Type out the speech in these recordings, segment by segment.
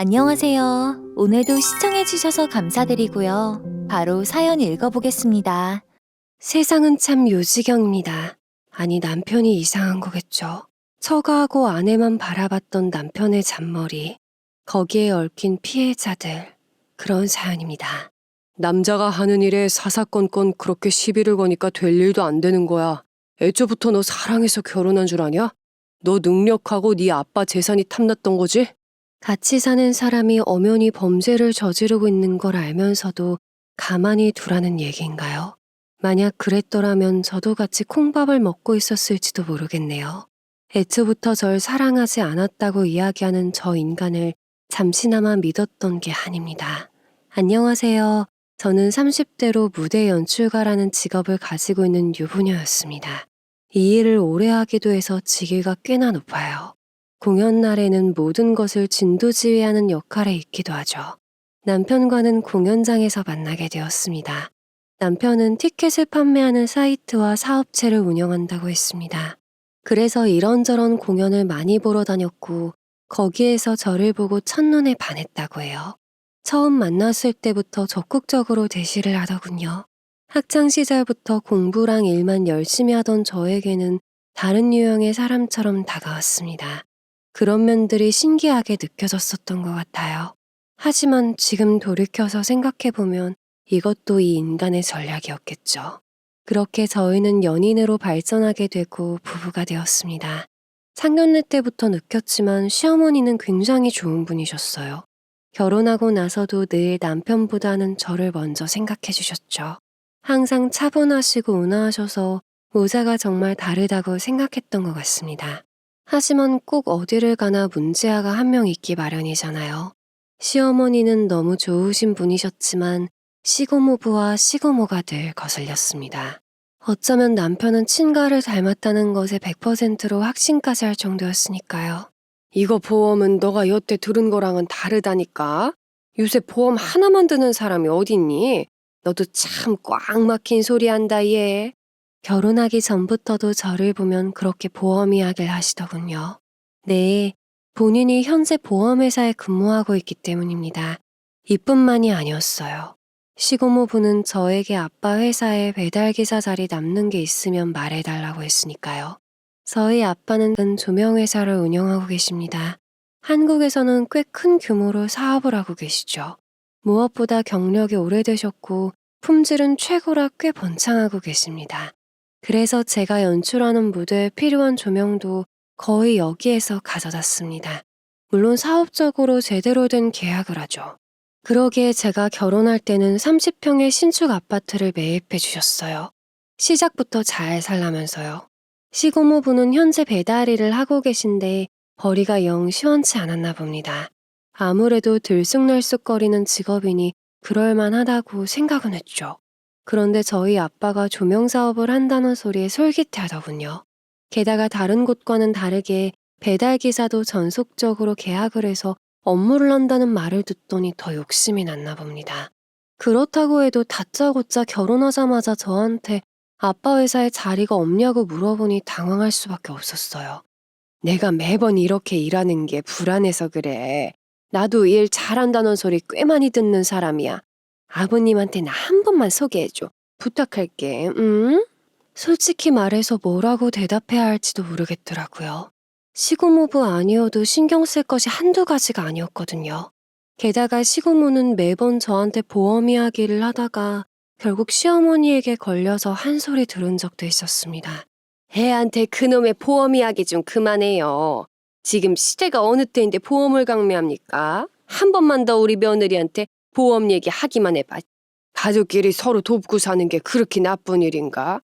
안녕하세요. 오늘도 시청해주셔서 감사드리고요. 바로 사연 읽어보겠습니다. 세상은 참 요지경입니다. 아니, 남편이 이상한 거겠죠. 처가하고 아내만 바라봤던 남편의 잔머리, 거기에 얽힌 피해자들, 그런 사연입니다. 남자가 하는 일에 사사건건 그렇게 시비를 거니까 될 일도 안 되는 거야. 애초부터 너 사랑해서 결혼한 줄 아냐? 너 능력하고 네 아빠 재산이 탐났던 거지? 같이 사는 사람이 엄연히 범죄를 저지르고 있는 걸 알면서도 가만히 두라는 얘기인가요? 만약 그랬더라면 저도 같이 콩밥을 먹고 있었을지도 모르겠네요. 애초부터 절 사랑하지 않았다고 이야기하는 저 인간을 잠시나마 믿었던 게 한입니다. 안녕하세요. 저는 30대로 무대 연출가라는 직업을 가지고 있는 유부녀였습니다. 이 일을 오래 하기도 해서 직위가 꽤나 높아요. 공연 날에는 모든 것을 진두지휘하는 역할에 있기도 하죠. 남편과는 공연장에서 만나게 되었습니다. 남편은 티켓을 판매하는 사이트와 사업체를 운영한다고 했습니다. 그래서 이런저런 공연을 많이 보러 다녔고 거기에서 저를 보고 첫눈에 반했다고 해요. 처음 만났을 때부터 적극적으로 대시를 하더군요. 학창 시절부터 공부랑 일만 열심히 하던 저에게는 다른 유형의 사람처럼 다가왔습니다. 그런 면들이 신기하게 느껴졌었던 것 같아요. 하지만 지금 돌이켜서 생각해보면 이것도 이 인간의 전략이었겠죠. 그렇게 저희는 연인으로 발전하게 되고 부부가 되었습니다. 상견례 때부터 느꼈지만 시어머니는 굉장히 좋은 분이셨어요. 결혼하고 나서도 늘 남편보다는 저를 먼저 생각해 주셨죠. 항상 차분하시고 온화하셔서 모자가 정말 다르다고 생각했던 것 같습니다. 하지만 꼭 어디를 가나 문제아가 한 명 있기 마련이잖아요. 시어머니는 너무 좋으신 분이셨지만 시고모부와 시고모가 늘 거슬렸습니다. 어쩌면 남편은 친가를 닮았다는 것에 100%로 확신까지 할 정도였으니까요. 이거 보험은 너가 여태 들은 거랑은 다르다니까. 요새 보험 하나만 드는 사람이 어딨니? 너도 참 꽉 막힌 소리 한다 얘. 결혼하기 전부터도 저를 보면 그렇게 보험 이야기를 하시더군요. 네, 본인이 현재 보험회사에 근무하고 있기 때문입니다. 이뿐만이 아니었어요. 시고모부는 저에게 아빠 회사에 배달기사 자리 남는 게 있으면 말해달라고 했으니까요. 저희 아빠는 조명회사를 운영하고 계십니다. 한국에서는 꽤 큰 규모로 사업을 하고 계시죠. 무엇보다 경력이 오래되셨고 품질은 최고라 꽤 번창하고 계십니다. 그래서 제가 연출하는 무대에 필요한 조명도 거의 여기에서 가져다 씁니다. 물론 사업적으로 제대로 된 계약을 하죠. 그러기에 제가 결혼할 때는 30평의 신축 아파트를 매입해 주셨어요. 시작부터 잘 살라면서요. 시고모부는 현재 배달 일을 하고 계신데 벌이가 영 시원치 않았나 봅니다. 아무래도 들쑥날쑥거리는 직업이니 그럴만하다고 생각은 했죠. 그런데 저희 아빠가 조명사업을 한다는 소리에 솔깃해하더군요. 게다가 다른 곳과는 다르게 배달기사도 전속적으로 계약을 해서 업무를 한다는 말을 듣더니 더 욕심이 났나 봅니다. 그렇다고 해도 다짜고짜 결혼하자마자 저한테 아빠 회사에 자리가 없냐고 물어보니 당황할 수밖에 없었어요. 내가 매번 이렇게 일하는 게 불안해서 그래. 나도 일 잘한다는 소리 꽤 많이 듣는 사람이야. 아버님한테 나 한 번만 소개해줘. 부탁할게, 응? 솔직히 말해서 뭐라고 대답해야 할지도 모르겠더라고요. 시고모부 아니어도 신경 쓸 것이 한두 가지가 아니었거든요. 게다가 시고모는 매번 저한테 보험 이야기를 하다가 결국 시어머니에게 걸려서 한 소리 들은 적도 있었습니다. 애한테 그놈의 보험 이야기 좀 그만해요. 지금 시대가 어느 때인데 보험을 강매합니까? 한 번만 더 우리 며느리한테 보험 얘기 하기만 해봐. 가족끼리 서로 돕고 사는 게 그렇게 나쁜 일인가?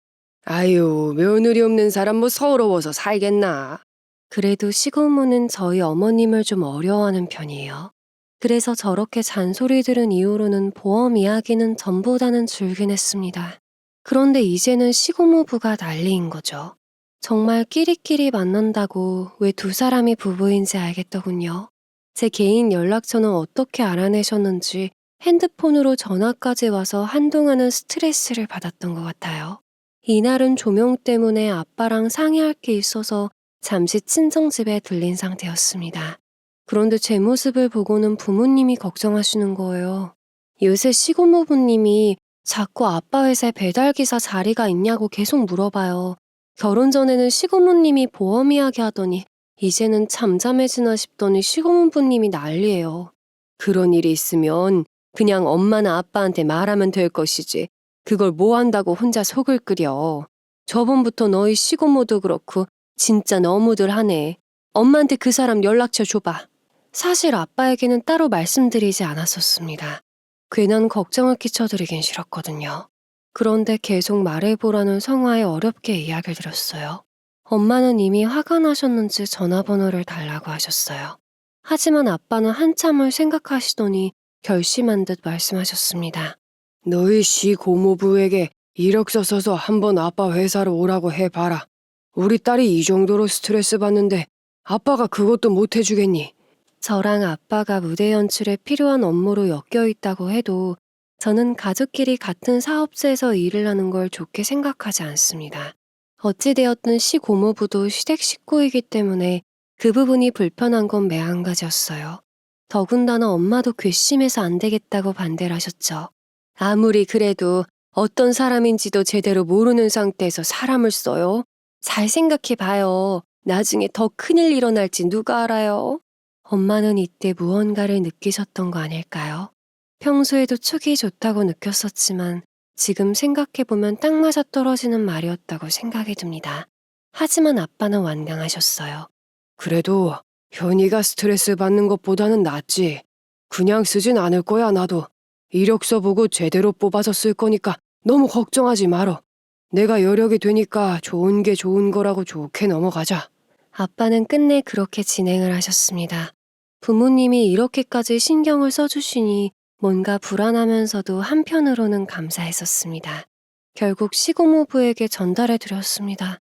아유, 며느리 없는 사람 뭐 서러워서 살겠나? 그래도 시고모는 저희 어머님을 좀 어려워하는 편이에요. 그래서 저렇게 잔소리 들은 이후로는 보험 이야기는 전보다는 줄긴 했습니다. 그런데 이제는 시고모부가 난리인 거죠. 정말 끼리끼리 만난다고 왜 두 사람이 부부인지 알겠더군요. 제 개인 연락처는 어떻게 알아내셨는지 핸드폰으로 전화까지 와서 한동안은 스트레스를 받았던 것 같아요. 이날은 조명 때문에 아빠랑 상의할 게 있어서 잠시 친정집에 들린 상태였습니다. 그런데 제 모습을 보고는 부모님이 걱정하시는 거예요. 요새 시고모부님이 자꾸 아빠 회사에 배달기사 자리가 있냐고 계속 물어봐요. 결혼 전에는 시고모님이 보험 이야기 하더니 이제는 잠잠해지나 싶더니 시고모부님이 난리예요. 그런 일이 있으면 그냥 엄마나 아빠한테 말하면 될 것이지. 그걸 뭐 한다고 혼자 속을 끓여. 저번부터 너희 시고모도 그렇고 진짜 너무들 하네. 엄마한테 그 사람 연락처 줘봐. 사실 아빠에게는 따로 말씀드리지 않았었습니다. 괜한 걱정을 끼쳐드리긴 싫었거든요. 그런데 계속 말해보라는 성화에 어렵게 이야기를 드렸어요. 엄마는 이미 화가 나셨는지 전화번호를 달라고 하셨어요. 하지만 아빠는 한참을 생각하시더니 결심한 듯 말씀하셨습니다. 너희 시 고모부에게 이력서 써서 한번 아빠 회사로 오라고 해봐라. 우리 딸이 이 정도로 스트레스 받는데 아빠가 그것도 못 해주겠니? 저랑 아빠가 무대 연출에 필요한 업무로 엮여 있다고 해도 저는 가족끼리 같은 사업체에서 일을 하는 걸 좋게 생각하지 않습니다. 어찌되었든 시 고모부도 시댁 식구이기 때문에 그 부분이 불편한 건 매한가지였어요. 더군다나 엄마도 괘씸해서 안 되겠다고 반대를 하셨죠. 아무리 그래도 어떤 사람인지도 제대로 모르는 상태에서 사람을 써요? 잘 생각해봐요. 나중에 더 큰일 일어날지 누가 알아요? 엄마는 이때 무언가를 느끼셨던 거 아닐까요? 평소에도 촉이 좋다고 느꼈었지만 지금 생각해보면 딱 맞아 떨어지는 말이었다고 생각이 듭니다. 하지만 아빠는 완강하셨어요. 그래도 현이가 스트레스 받는 것보다는 낫지. 그냥 쓰진 않을 거야 나도. 이력서 보고 제대로 뽑아서 쓸 거니까 너무 걱정하지 말어. 내가 여력이 되니까 좋은 게 좋은 거라고 좋게 넘어가자. 아빠는 끝내 그렇게 진행을 하셨습니다. 부모님이 이렇게까지 신경을 써주시니 뭔가 불안하면서도 한편으로는 감사했었습니다. 결국 시고모부에게 전달해 드렸습니다.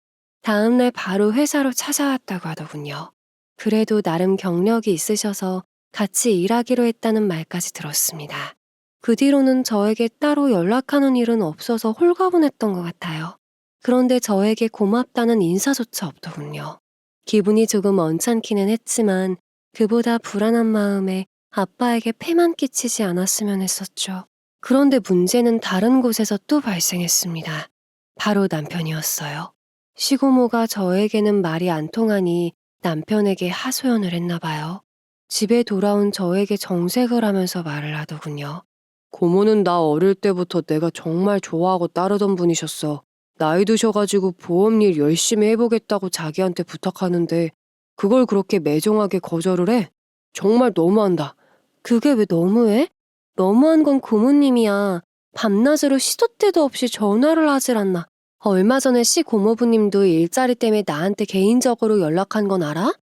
다음날 바로 회사로 찾아왔다고 하더군요. 그래도 나름 경력이 있으셔서 같이 일하기로 했다는 말까지 들었습니다. 그 뒤로는 저에게 따로 연락하는 일은 없어서 홀가분했던 것 같아요. 그런데 저에게 고맙다는 인사조차 없더군요. 기분이 조금 언짢기는 했지만 그보다 불안한 마음에 아빠에게 폐만 끼치지 않았으면 했었죠. 그런데 문제는 다른 곳에서 또 발생했습니다. 바로 남편이었어요. 시고모가 저에게는 말이 안 통하니 남편에게 하소연을 했나 봐요. 집에 돌아온 저에게 정색을 하면서 말을 하더군요. 고모는 나 어릴 때부터 내가 정말 좋아하고 따르던 분이셨어. 나이 드셔가지고 보험일 열심히 해보겠다고 자기한테 부탁하는데 그걸 그렇게 매정하게 거절을 해? 정말 너무한다. 그게 왜 너무해? 너무한 건 고모님이야. 밤낮으로 시도 때도 없이 전화를 하질 않나. 얼마 전에 시 고모부님도 일자리 때문에 나한테 개인적으로 연락한 건 알아?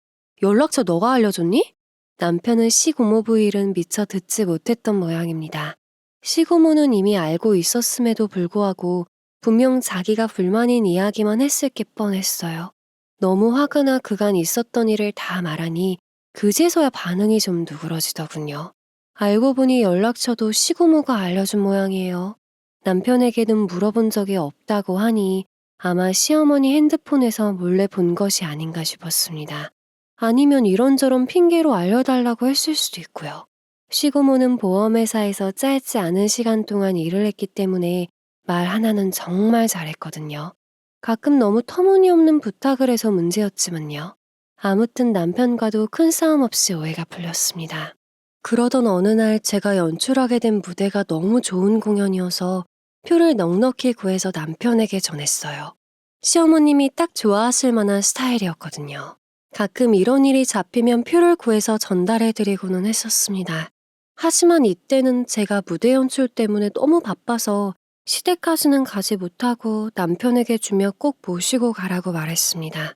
연락처 너가 알려줬니? 남편은 시 고모부 일은 미처 듣지 못했던 모양입니다. 시 고모는 이미 알고 있었음에도 불구하고 분명 자기가 불만인 이야기만 했을 게 뻔했어요. 너무 화가 나 그간 있었던 일을 다 말하니 그제서야 반응이 좀 누그러지더군요. 알고 보니 연락처도 시고모가 알려준 모양이에요. 남편에게는 물어본 적이 없다고 하니 아마 시어머니 핸드폰에서 몰래 본 것이 아닌가 싶었습니다. 아니면 이런저런 핑계로 알려달라고 했을 수도 있고요. 시고모는 보험회사에서 짧지 않은 시간 동안 일을 했기 때문에 말 하나는 정말 잘했거든요. 가끔 너무 터무니없는 부탁을 해서 문제였지만요. 아무튼 남편과도 큰 싸움 없이 오해가 풀렸습니다. 그러던 어느 날 제가 연출하게 된 무대가 너무 좋은 공연이어서 표를 넉넉히 구해서 남편에게 전했어요. 시어머님이 딱 좋아하실 만한 스타일이었거든요. 가끔 이런 일이 잡히면 표를 구해서 전달해드리고는 했었습니다. 하지만 이때는 제가 무대 연출 때문에 너무 바빠서 시댁까지는 가지 못하고 남편에게 주며 꼭 모시고 가라고 말했습니다.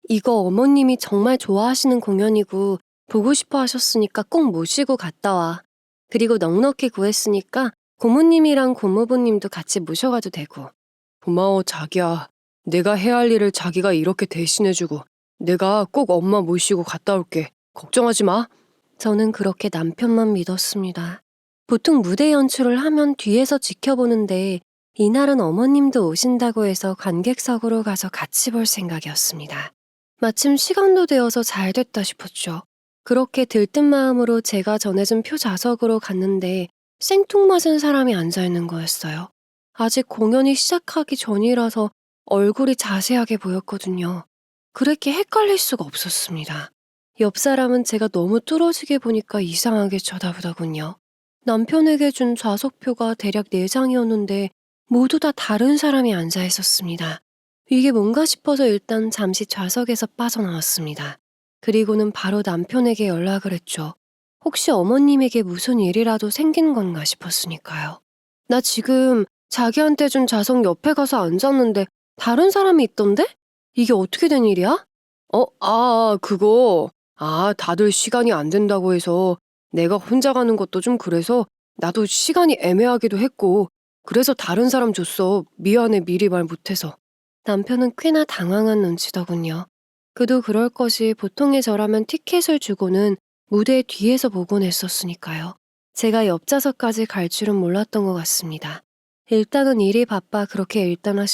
이거 어머님이 정말 좋아하시는 공연이고 보고 싶어 하셨으니까 꼭 모시고 갔다 와. 그리고 넉넉히 구했으니까 고모님이랑 고모부님도 같이 모셔가도 되고. 고마워 자기야. 내가 해야 할 일을 자기가 이렇게 대신해주고 내가 꼭 엄마 모시고 갔다 올게. 걱정하지 마. 저는 그렇게 남편만 믿었습니다. 보통 무대 연출을 하면 뒤에서 지켜보는데 이날은 어머님도 오신다고 해서 관객석으로 가서 같이 볼 생각이었습니다. 마침 시간도 되어서 잘 됐다 싶었죠. 그렇게 들뜬 마음으로 제가 전해준 표 좌석으로 갔는데 생뚱맞은 사람이 앉아있는 거였어요. 아직 공연이 시작하기 전이라서 얼굴이 자세하게 보였거든요. 그렇게 헷갈릴 수가 없었습니다. 옆 사람은 제가 너무 뚫어지게 보니까 이상하게 쳐다보더군요. 남편에게 준 좌석표가 대략 4장이었는데 모두 다 다른 사람이 앉아 있었습니다. 이게 뭔가 싶어서 일단 잠시 좌석에서 빠져나왔습니다. 그리고는 바로 남편에게 연락을 했죠. 혹시 어머님에게 무슨 일이라도 생긴 건가 싶었으니까요. 나 지금 자기한테 준 좌석 옆에 가서 앉았는데 다른 사람이 있던데? 이게 어떻게 된 일이야? 그거. 다들 시간이 안 된다고 해서 내가 혼자 가는 것도 좀 그래서 나도 시간이 애매하기도 했고 그래서 다른 사람 줬어. 미안해 미리 말 못해서. 남편은 꽤나 당황한 눈치더군요. 그도 그럴 것이 보통의 저라면 티켓을 주고는 무대 뒤에서 보곤 했었으니까요. 제가 옆좌석까지 갈 줄은 몰랐던 것 같습니다. 일단은 일이 바빠 그렇게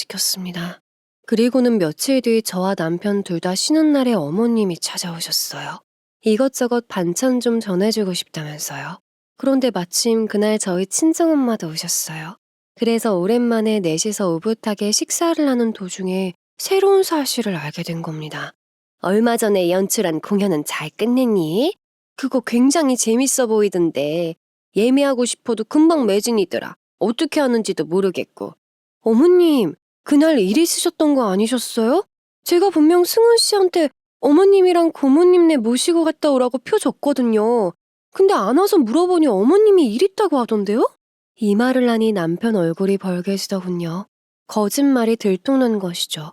일단화시켰습니다. 그리고는 며칠 뒤 저와 남편 둘 다 쉬는 날에 어머님이 찾아오셨어요. 이것저것 반찬 좀 전해주고 싶다면서요. 그런데 마침 그날 저희 친정엄마도 오셨어요. 그래서 오랜만에 넷이서 오붓하게 식사를 하는 도중에 새로운 사실을 알게 된 겁니다. 얼마 전에 연출한 공연은 잘 끝냈니? 그거 굉장히 재밌어 보이던데 예매하고 싶어도 금방 매진이더라. 어떻게 하는지도 모르겠고. 어머님, 그날 일 있으셨던 거 아니셨어요? 제가 분명 승훈 씨한테 어머님이랑 고모님네 모시고 갔다 오라고 표 줬거든요. 근데 안 와서 물어보니 어머님이 일 있다고 하던데요? 이 말을 하니 남편 얼굴이 벌개지더군요. 거짓말이 들통난 것이죠.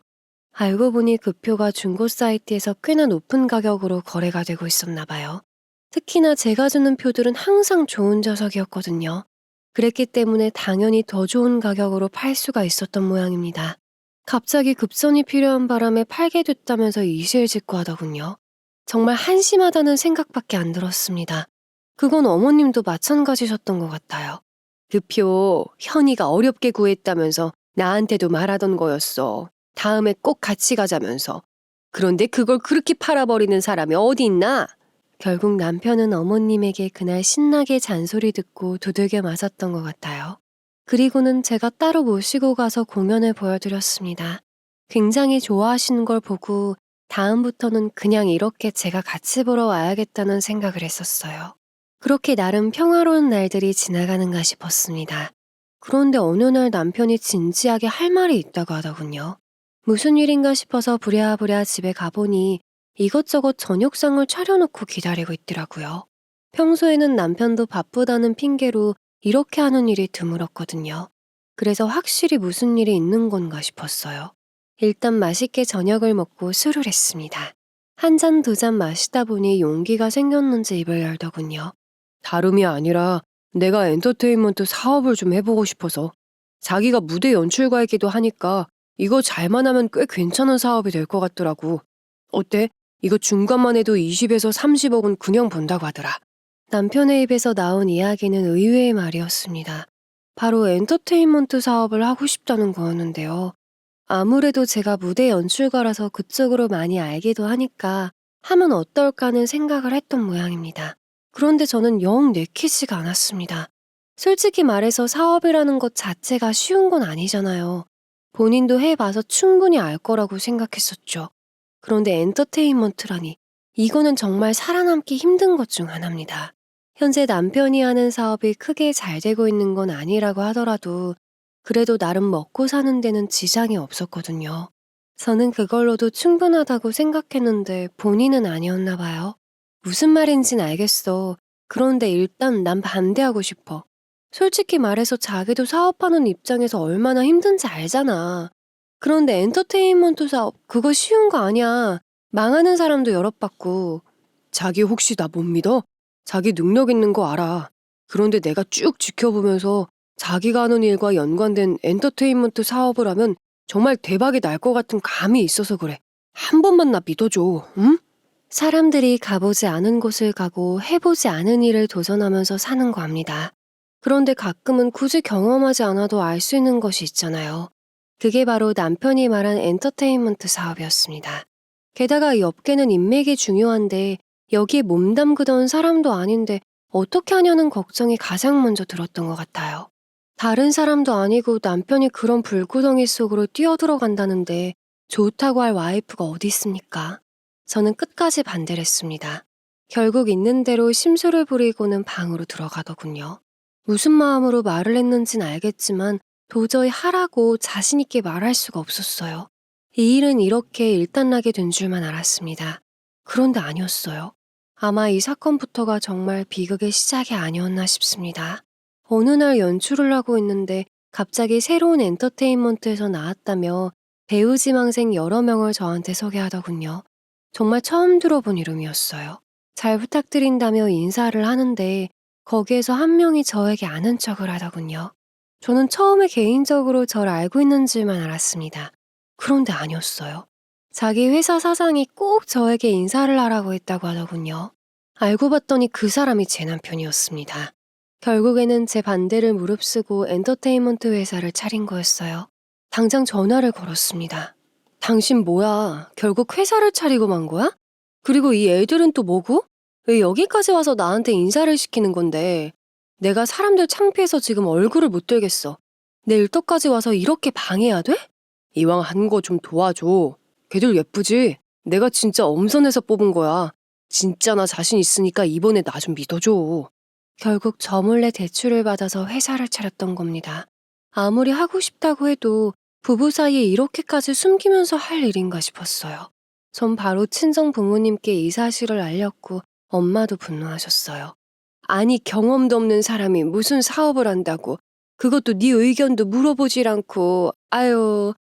알고 보니 그 표가 중고 사이트에서 꽤나 높은 가격으로 거래가 되고 있었나 봐요. 특히나 제가 주는 표들은 항상 좋은 좌석이었거든요. 그랬기 때문에 당연히 더 좋은 가격으로 팔 수가 있었던 모양입니다. 갑자기 급선이 필요한 바람에 팔게 됐다면서 이실직고 하더군요. 정말 한심하다는 생각밖에 안 들었습니다. 그건 어머님도 마찬가지셨던 것 같아요. 그 표 현이가 어렵게 구했다면서 나한테도 말하던 거였어. 다음에 꼭 같이 가자면서. 그런데 그걸 그렇게 팔아버리는 사람이 어디 있나? 결국 남편은 어머님에게 그날 신나게 잔소리 듣고 두들겨 맞았던 것 같아요. 그리고는 제가 따로 모시고 가서 공연을 보여드렸습니다. 굉장히 좋아하시는 걸 보고 다음부터는 그냥 이렇게 제가 같이 보러 와야겠다는 생각을 했었어요. 그렇게 나름 평화로운 날들이 지나가는가 싶었습니다. 그런데 어느 날 남편이 진지하게 할 말이 있다고 하더군요. 무슨 일인가 싶어서 부랴부랴 집에 가보니 이것저것 저녁상을 차려놓고 기다리고 있더라고요. 평소에는 남편도 바쁘다는 핑계로 이렇게 하는 일이 드물었거든요. 그래서 확실히 무슨 일이 있는 건가 싶었어요. 일단 맛있게 저녁을 먹고 술을 했습니다. 한 잔 두 잔 마시다 보니 용기가 생겼는지 입을 열더군요. 다름이 아니라 내가 엔터테인먼트 사업을 좀 해보고 싶어서. 자기가 무대 연출가이기도 하니까 이거 잘만 하면 꽤 괜찮은 사업이 될 것 같더라고. 어때? 이거 중간만 해도 20에서 30억은 그냥 번다고 하더라. 남편의 입에서 나온 이야기는 의외의 말이었습니다. 바로 엔터테인먼트 사업을 하고 싶다는 거였는데요. 아무래도 제가 무대 연출가라서 그쪽으로 많이 알기도 하니까 하면 어떨까 하는 생각을 했던 모양입니다. 그런데 저는 영 내키지가 않았습니다. 솔직히 말해서 사업이라는 것 자체가 쉬운 건 아니잖아요. 본인도 해봐서 충분히 알 거라고 생각했었죠. 그런데 엔터테인먼트라니 이거는 정말 살아남기 힘든 것 중 하나입니다. 현재 남편이 하는 사업이 크게 잘 되고 있는 건 아니라고 하더라도 그래도 나름 먹고 사는 데는 지장이 없었거든요. 저는 그걸로도 충분하다고 생각했는데 본인은 아니었나 봐요. 무슨 말인진 알겠어. 그런데 일단 난 반대하고 싶어. 솔직히 말해서 자기도 사업하는 입장에서 얼마나 힘든지 알잖아. 그런데 엔터테인먼트 사업 그거 쉬운 거 아니야. 망하는 사람도 여럿 봤고. 자기 혹시 나 못 믿어? 자기 능력 있는 거 알아. 그런데 내가 쭉 지켜보면서 자기가 하는 일과 연관된 엔터테인먼트 사업을 하면 정말 대박이 날 것 같은 감이 있어서 그래. 한 번만 나 믿어줘, 응? 사람들이 가보지 않은 곳을 가고 해보지 않은 일을 도전하면서 사는 거 압니다. 그런데 가끔은 굳이 경험하지 않아도 알 수 있는 것이 있잖아요. 그게 바로 남편이 말한 엔터테인먼트 사업이었습니다. 게다가 이 업계는 인맥이 중요한데 여기에 몸담그던 사람도 아닌데 어떻게 하냐는 걱정이 가장 먼저 들었던 것 같아요. 다른 사람도 아니고 남편이 그런 불구덩이 속으로 뛰어들어간다는데 좋다고 할 와이프가 어디 있습니까? 저는 끝까지 반대를 했습니다. 결국 있는 대로 심술을 부리고는 방으로 들어가더군요. 무슨 마음으로 말을 했는진 알겠지만 도저히 하라고 자신 있게 말할 수가 없었어요. 이 일은 이렇게 일단나게 된 줄만 알았습니다. 그런데 아니었어요. 아마 이 사건부터가 정말 비극의 시작이 아니었나 싶습니다. 어느 날 연출을 하고 있는데 갑자기 새로운 엔터테인먼트에서 나왔다며 배우 지망생 여러 명을 저한테 소개하더군요. 정말 처음 들어본 이름이었어요. 잘 부탁드린다며 인사를 하는데 거기에서 한 명이 저에게 아는 척을 하더군요. 저는 처음에 개인적으로 절 알고 있는 줄만 알았습니다. 그런데 아니었어요. 자기 회사 사장이 꼭 저에게 인사를 하라고 했다고 하더군요. 알고 봤더니 그 사람이 제 남편이었습니다. 결국에는 제 반대를 무릅쓰고 엔터테인먼트 회사를 차린 거였어요. 당장 전화를 걸었습니다. 당신 뭐야? 결국 회사를 차리고 만 거야? 그리고 이 애들은 또 뭐고? 왜 여기까지 와서 나한테 인사를 시키는 건데? 내가 사람들 창피해서 지금 얼굴을 못 들겠어. 내 일터까지 와서 이렇게 방해해야 돼? 이왕 한 거 좀 도와줘. 걔들 예쁘지? 내가 진짜 엄선해서 뽑은 거야. 진짜 나 자신 있으니까 이번에 나 좀 믿어줘. 결국 저 몰래 대출을 받아서 회사를 차렸던 겁니다. 아무리 하고 싶다고 해도 부부 사이에 이렇게까지 숨기면서 할 일인가 싶었어요. 전 바로 친정 부모님께 이 사실을 알렸고 엄마도 분노하셨어요. 아니 경험도 없는 사람이 무슨 사업을 한다고 그것도 네 의견도 물어보질 않고 아유.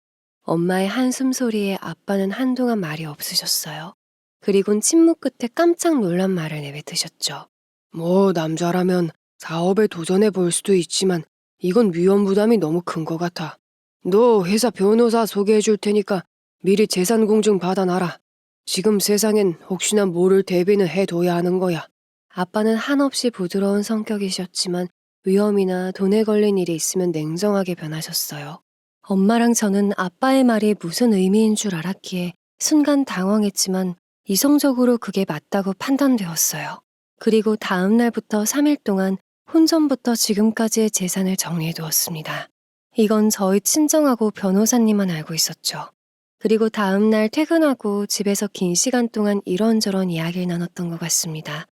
엄마의 한숨 소리에 아빠는 한동안 말이 없으셨어요. 그리곤 침묵 끝에 깜짝 놀란 말을 내뱉으셨죠. 뭐 남자라면 사업에 도전해 볼 수도 있지만 이건 위험 부담이 너무 큰 것 같아. 너 회사 변호사 소개해 줄 테니까 미리 재산 공증 받아놔라. 지금 세상엔 혹시나 모를 대비는 해둬야 하는 거야. 아빠는 한없이 부드러운 성격이셨지만 위험이나 돈에 걸린 일이 있으면 냉정하게 변하셨어요. 엄마랑 저는 아빠의 말이 무슨 의미인 줄 알았기에 순간 당황했지만 이성적으로 그게 맞다고 판단되었어요. 그리고 다음 날부터 3일 동안 혼전부터 지금까지의 재산을 정리해 두었습니다. 이건 저희 친정하고 변호사님만 알고 있었죠. 그리고 다음 날 퇴근하고 집에서 긴 시간 동안 이런저런 이야기를 나눴던 것 같습니다.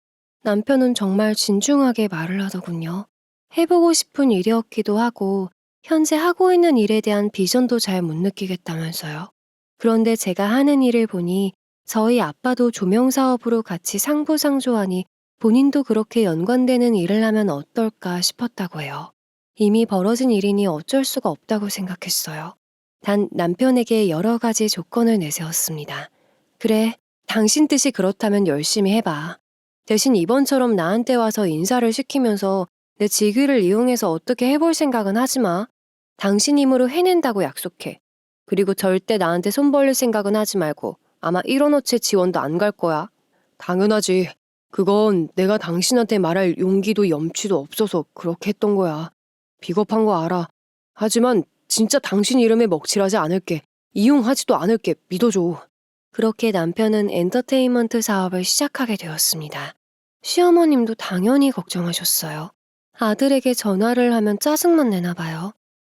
남편은 정말 진중하게 말을 하더군요. 해보고 싶은 일이었기도 하고 현재 하고 있는 일에 대한 비전도 잘 못 느끼겠다면서요. 그런데 제가 하는 일을 보니 저희 아빠도 조명사업으로 같이 상부상조하니 본인도 그렇게 연관되는 일을 하면 어떨까 싶었다고 해요. 이미 벌어진 일이니 어쩔 수가 없다고 생각했어요. 단 남편에게 여러 가지 조건을 내세웠습니다. 그래, 당신 뜻이 그렇다면 열심히 해봐. 대신 이번처럼 나한테 와서 인사를 시키면서 내 직위를 이용해서 어떻게 해볼 생각은 하지 마. 당신 힘으로 해낸다고 약속해. 그리고 절대 나한테 손 벌릴 생각은 하지 말고 아마 1원어치 지원도 안 갈 거야. 당연하지. 그건 내가 당신한테 말할 용기도 염치도 없어서 그렇게 했던 거야. 비겁한 거 알아. 하지만 진짜 당신 이름에 먹칠하지 않을게. 이용하지도 않을게. 믿어줘. 그렇게 남편은 엔터테인먼트 사업을 시작하게 되었습니다. 시어머님도 당연히 걱정하셨어요. 아들에게 전화를 하면 짜증만 내나 봐요.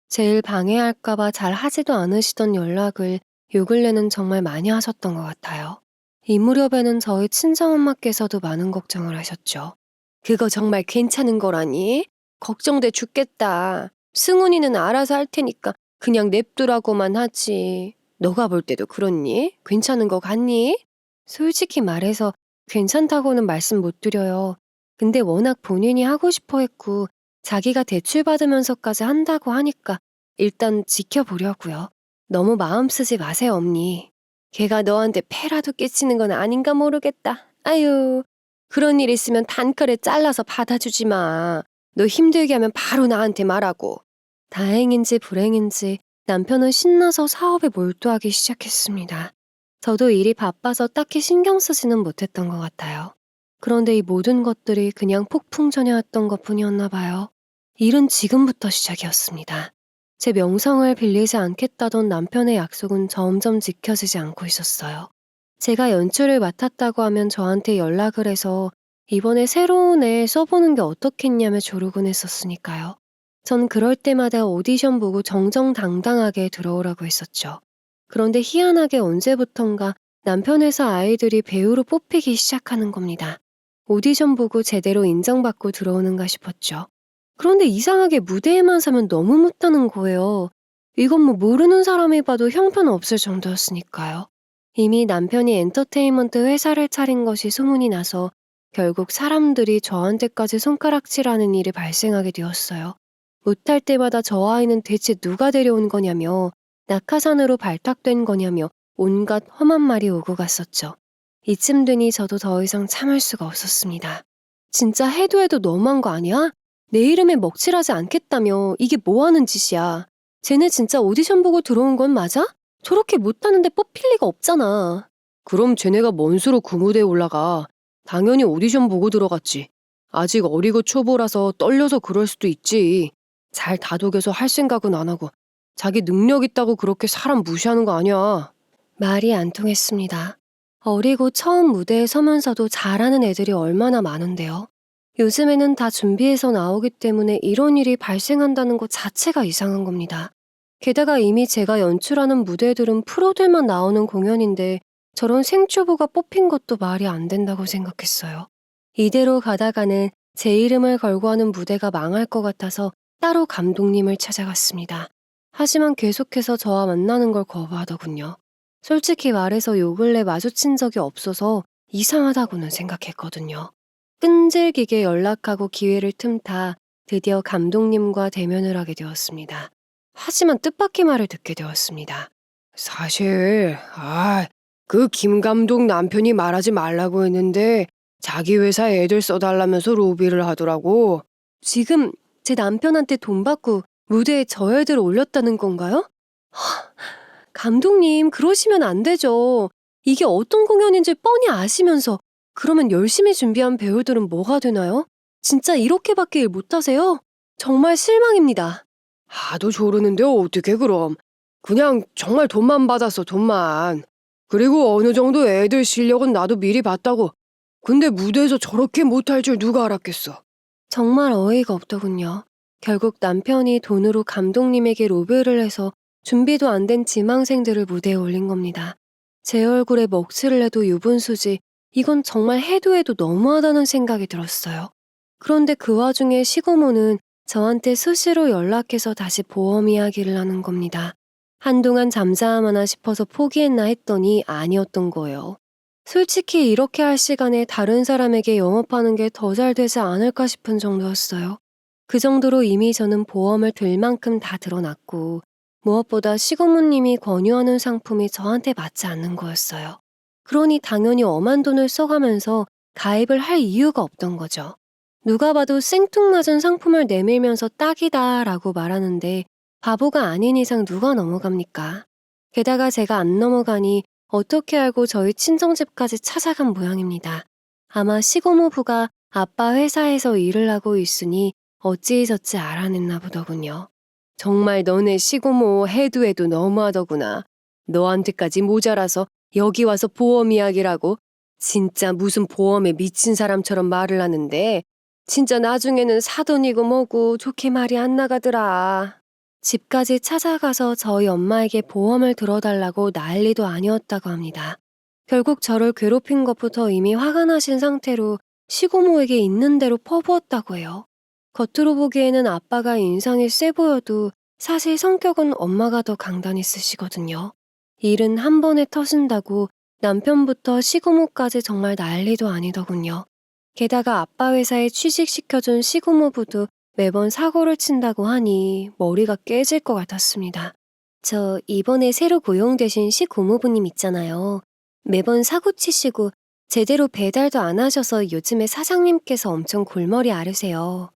제일 방해할까봐 잘 하지도 않으시던 연락을 요 근래는 정말 많이 하셨던 것 같아요. 이 무렵에는 저희 친정엄마께서도 많은 걱정을 하셨죠. 그거 정말 괜찮은 거라니? 걱정돼 죽겠다. 승훈이는 알아서 할 테니까 그냥 냅두라고만 하지. 너가 볼 때도 그렇니? 괜찮은 거 같니? 솔직히 말해서 괜찮다고는 말씀 못 드려요. 근데 워낙 본인이 하고 싶어 했고 자기가 대출받으면서까지 한다고 하니까 일단 지켜보려고요. 너무 마음 쓰지 마세요, 엄니. 걔가 너한테 패라도 끼치는 건 아닌가 모르겠다. 아유, 그런 일 있으면 단칼에 잘라서 받아주지 마. 너 힘들게 하면 바로 나한테 말하고. 다행인지 불행인지 남편은 신나서 사업에 몰두하기 시작했습니다. 저도 일이 바빠서 딱히 신경 쓰지는 못했던 것 같아요. 그런데 이 모든 것들이 그냥 폭풍전야였던 것뿐이었나 봐요. 일은 지금부터 시작이었습니다. 제 명성을 빌리지 않겠다던 남편의 약속은 점점 지켜지지 않고 있었어요. 제가 연출을 맡았다고 하면 저한테 연락을 해서 이번에 새로운 애 써보는 게 어떻겠냐며 조르곤 했었으니까요. 전 그럴 때마다 오디션 보고 정정당당하게 들어오라고 했었죠. 그런데 희한하게 언제부턴가 남편 회사 아이들이 배우로 뽑히기 시작하는 겁니다. 오디션 보고 제대로 인정받고 들어오는가 싶었죠. 그런데 이상하게 무대에만 서면 너무 못하는 거예요. 이건 뭐 모르는 사람이 봐도 형편없을 정도였으니까요. 이미 남편이 엔터테인먼트 회사를 차린 것이 소문이 나서 결국 사람들이 저한테까지 손가락질하는 일이 발생하게 되었어요. 못할 때마다 저 아이는 대체 누가 데려온 거냐며, 낙하산으로 발탁된 거냐며 온갖 험한 말이 오고 갔었죠. 이쯤 되니 저도 더 이상 참을 수가 없었습니다. 진짜 해도 해도 너무한 거 아니야? 내 이름에 먹칠하지 않겠다며 이게 뭐 하는 짓이야. 쟤네 진짜 오디션 보고 들어온 건 맞아? 저렇게 못하는데 뽑힐 리가 없잖아. 그럼 쟤네가 뭔 수로 그 무대에 올라가. 당연히 오디션 보고 들어갔지. 아직 어리고 초보라서 떨려서 그럴 수도 있지. 잘 다독여서 할 생각은 안 하고 자기 능력 있다고 그렇게 사람 무시하는 거 아니야. 말이 안 통했습니다. 어리고 처음 무대에 서면서도 잘하는 애들이 얼마나 많은데요. 요즘에는 다 준비해서 나오기 때문에 이런 일이 발생한다는 것 자체가 이상한 겁니다. 게다가 이미 제가 연출하는 무대들은 프로들만 나오는 공연인데 저런 생초보가 뽑힌 것도 말이 안 된다고 생각했어요. 이대로 가다가는 제 이름을 걸고 하는 무대가 망할 것 같아서 따로 감독님을 찾아갔습니다. 하지만 계속해서 저와 만나는 걸 거부하더군요. 솔직히 말해서 요 근래 마주친 적이 없어서 이상하다고는 생각했거든요. 끈질기게 연락하고 기회를 틈타 드디어 감독님과 대면을 하게 되었습니다. 하지만 뜻밖의 말을 듣게 되었습니다. 사실, 그 김 감독 남편이 말하지 말라고 했는데 자기 회사 애들 써달라면서 로비를 하더라고. 지금 제 남편한테 돈 받고 무대에 저 애들 올렸다는 건가요? 감독님, 그러시면 안 되죠. 이게 어떤 공연인지 뻔히 아시면서 그러면 열심히 준비한 배우들은 뭐가 되나요? 진짜 이렇게밖에 일 못하세요? 정말 실망입니다. 하도 조르는데 어떻게 그럼. 그냥 정말 돈만 받았어, 돈만. 그리고 어느 정도 애들 실력은 나도 미리 봤다고. 근데 무대에서 저렇게 못할 줄 누가 알았겠어. 정말 어이가 없더군요. 결국 남편이 돈으로 감독님에게 로비를 해서 준비도 안 된 지망생들을 무대에 올린 겁니다. 제 얼굴에 먹칠을 해도 유분수지 이건 정말 해도 해도 너무하다는 생각이 들었어요. 그런데 그 와중에 시고모는 저한테 수시로 연락해서 다시 보험 이야기를 하는 겁니다. 한동안 잠잠하나 싶어서 포기했나 했더니 아니었던 거예요. 솔직히 이렇게 할 시간에 다른 사람에게 영업하는 게 더 잘 되지 않을까 싶은 정도였어요. 그 정도로 이미 저는 보험을 들 만큼 다 들어놨고 무엇보다 시고모님이 권유하는 상품이 저한테 맞지 않는 거였어요. 그러니 당연히 엄한 돈을 써가면서 가입을 할 이유가 없던 거죠. 누가 봐도 생뚱맞은 상품을 내밀면서 딱이다 라고 말하는데 바보가 아닌 이상 누가 넘어갑니까? 게다가 제가 안 넘어가니 어떻게 알고 저희 친정집까지 찾아간 모양입니다. 아마 시고모부가 아빠 회사에서 일을 하고 있으니 어찌저찌 알아냈나 보더군요. 정말 너네 시고모 해도 해도 너무하더구나. 너한테까지 모자라서 여기 와서 보험 이야기라고? 진짜 무슨 보험에 미친 사람처럼 말을 하는데 진짜 나중에는 사돈이고 뭐고 좋게 말이 안 나가더라. 집까지 찾아가서 저희 엄마에게 보험을 들어달라고 난리도 아니었다고 합니다. 결국 저를 괴롭힌 것부터 이미 화가 나신 상태로 시고모에게 있는 대로 퍼부었다고 해요. 겉으로 보기에는 아빠가 인상이 세 보여도 사실 성격은 엄마가 더 강단있으시거든요. 일은 한 번에 터진다고 남편부터 시고모까지 정말 난리도 아니더군요. 게다가 아빠 회사에 취직시켜준 시고모부도 매번 사고를 친다고 하니 머리가 깨질 것 같았습니다. 저 이번에 새로 고용되신 시고모부님 있잖아요. 매번 사고 치시고 제대로 배달도 안 하셔서 요즘에 사장님께서 엄청 골머리 앓으세요.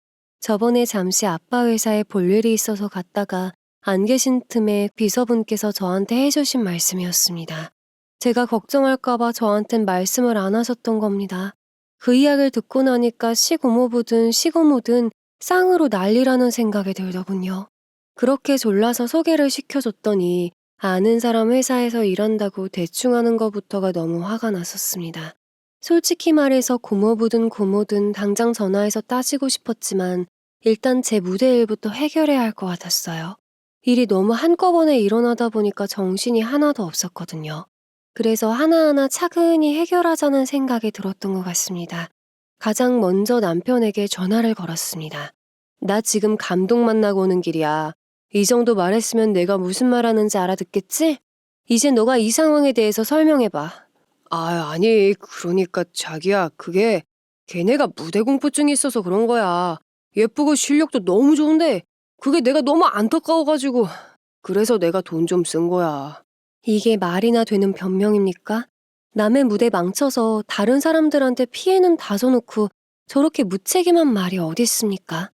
저번에 잠시 아빠 회사에 볼 일이 있어서 갔다가 안 계신 틈에 비서분께서 저한테 해주신 말씀이었습니다. 제가 걱정할까봐 저한텐 말씀을 안 하셨던 겁니다. 그 이야기를 듣고 나니까 시고모부든 시고모든 쌍으로 난리라는 생각이 들더군요. 그렇게 졸라서 소개를 시켜줬더니 아는 사람 회사에서 일한다고 대충 하는 것부터가 너무 화가 났었습니다. 솔직히 말해서 고모부든 고모든 당장 전화해서 따지고 싶었지만 일단 제 무대 일부터 해결해야 할 것 같았어요. 일이 너무 한꺼번에 일어나다 보니까 정신이 하나도 없었거든요. 그래서 하나하나 차근히 해결하자는 생각이 들었던 것 같습니다. 가장 먼저 남편에게 전화를 걸었습니다. 나 지금 감독 만나고 오는 길이야. 이 정도 말했으면 내가 무슨 말하는지 알아듣겠지? 이제 너가 이 상황에 대해서 설명해봐. 아니, 그러니까 자기야, 그게 걔네가 무대 공포증이 있어서 그런 거야. 예쁘고 실력도 너무 좋은데 그게 내가 너무 안타까워가지고 그래서 내가 돈 좀 쓴 거야. 이게 말이나 되는 변명입니까? 남의 무대 망쳐서 다른 사람들한테 피해는 다 줘놓고 저렇게 무책임한 말이 어디 있습니까?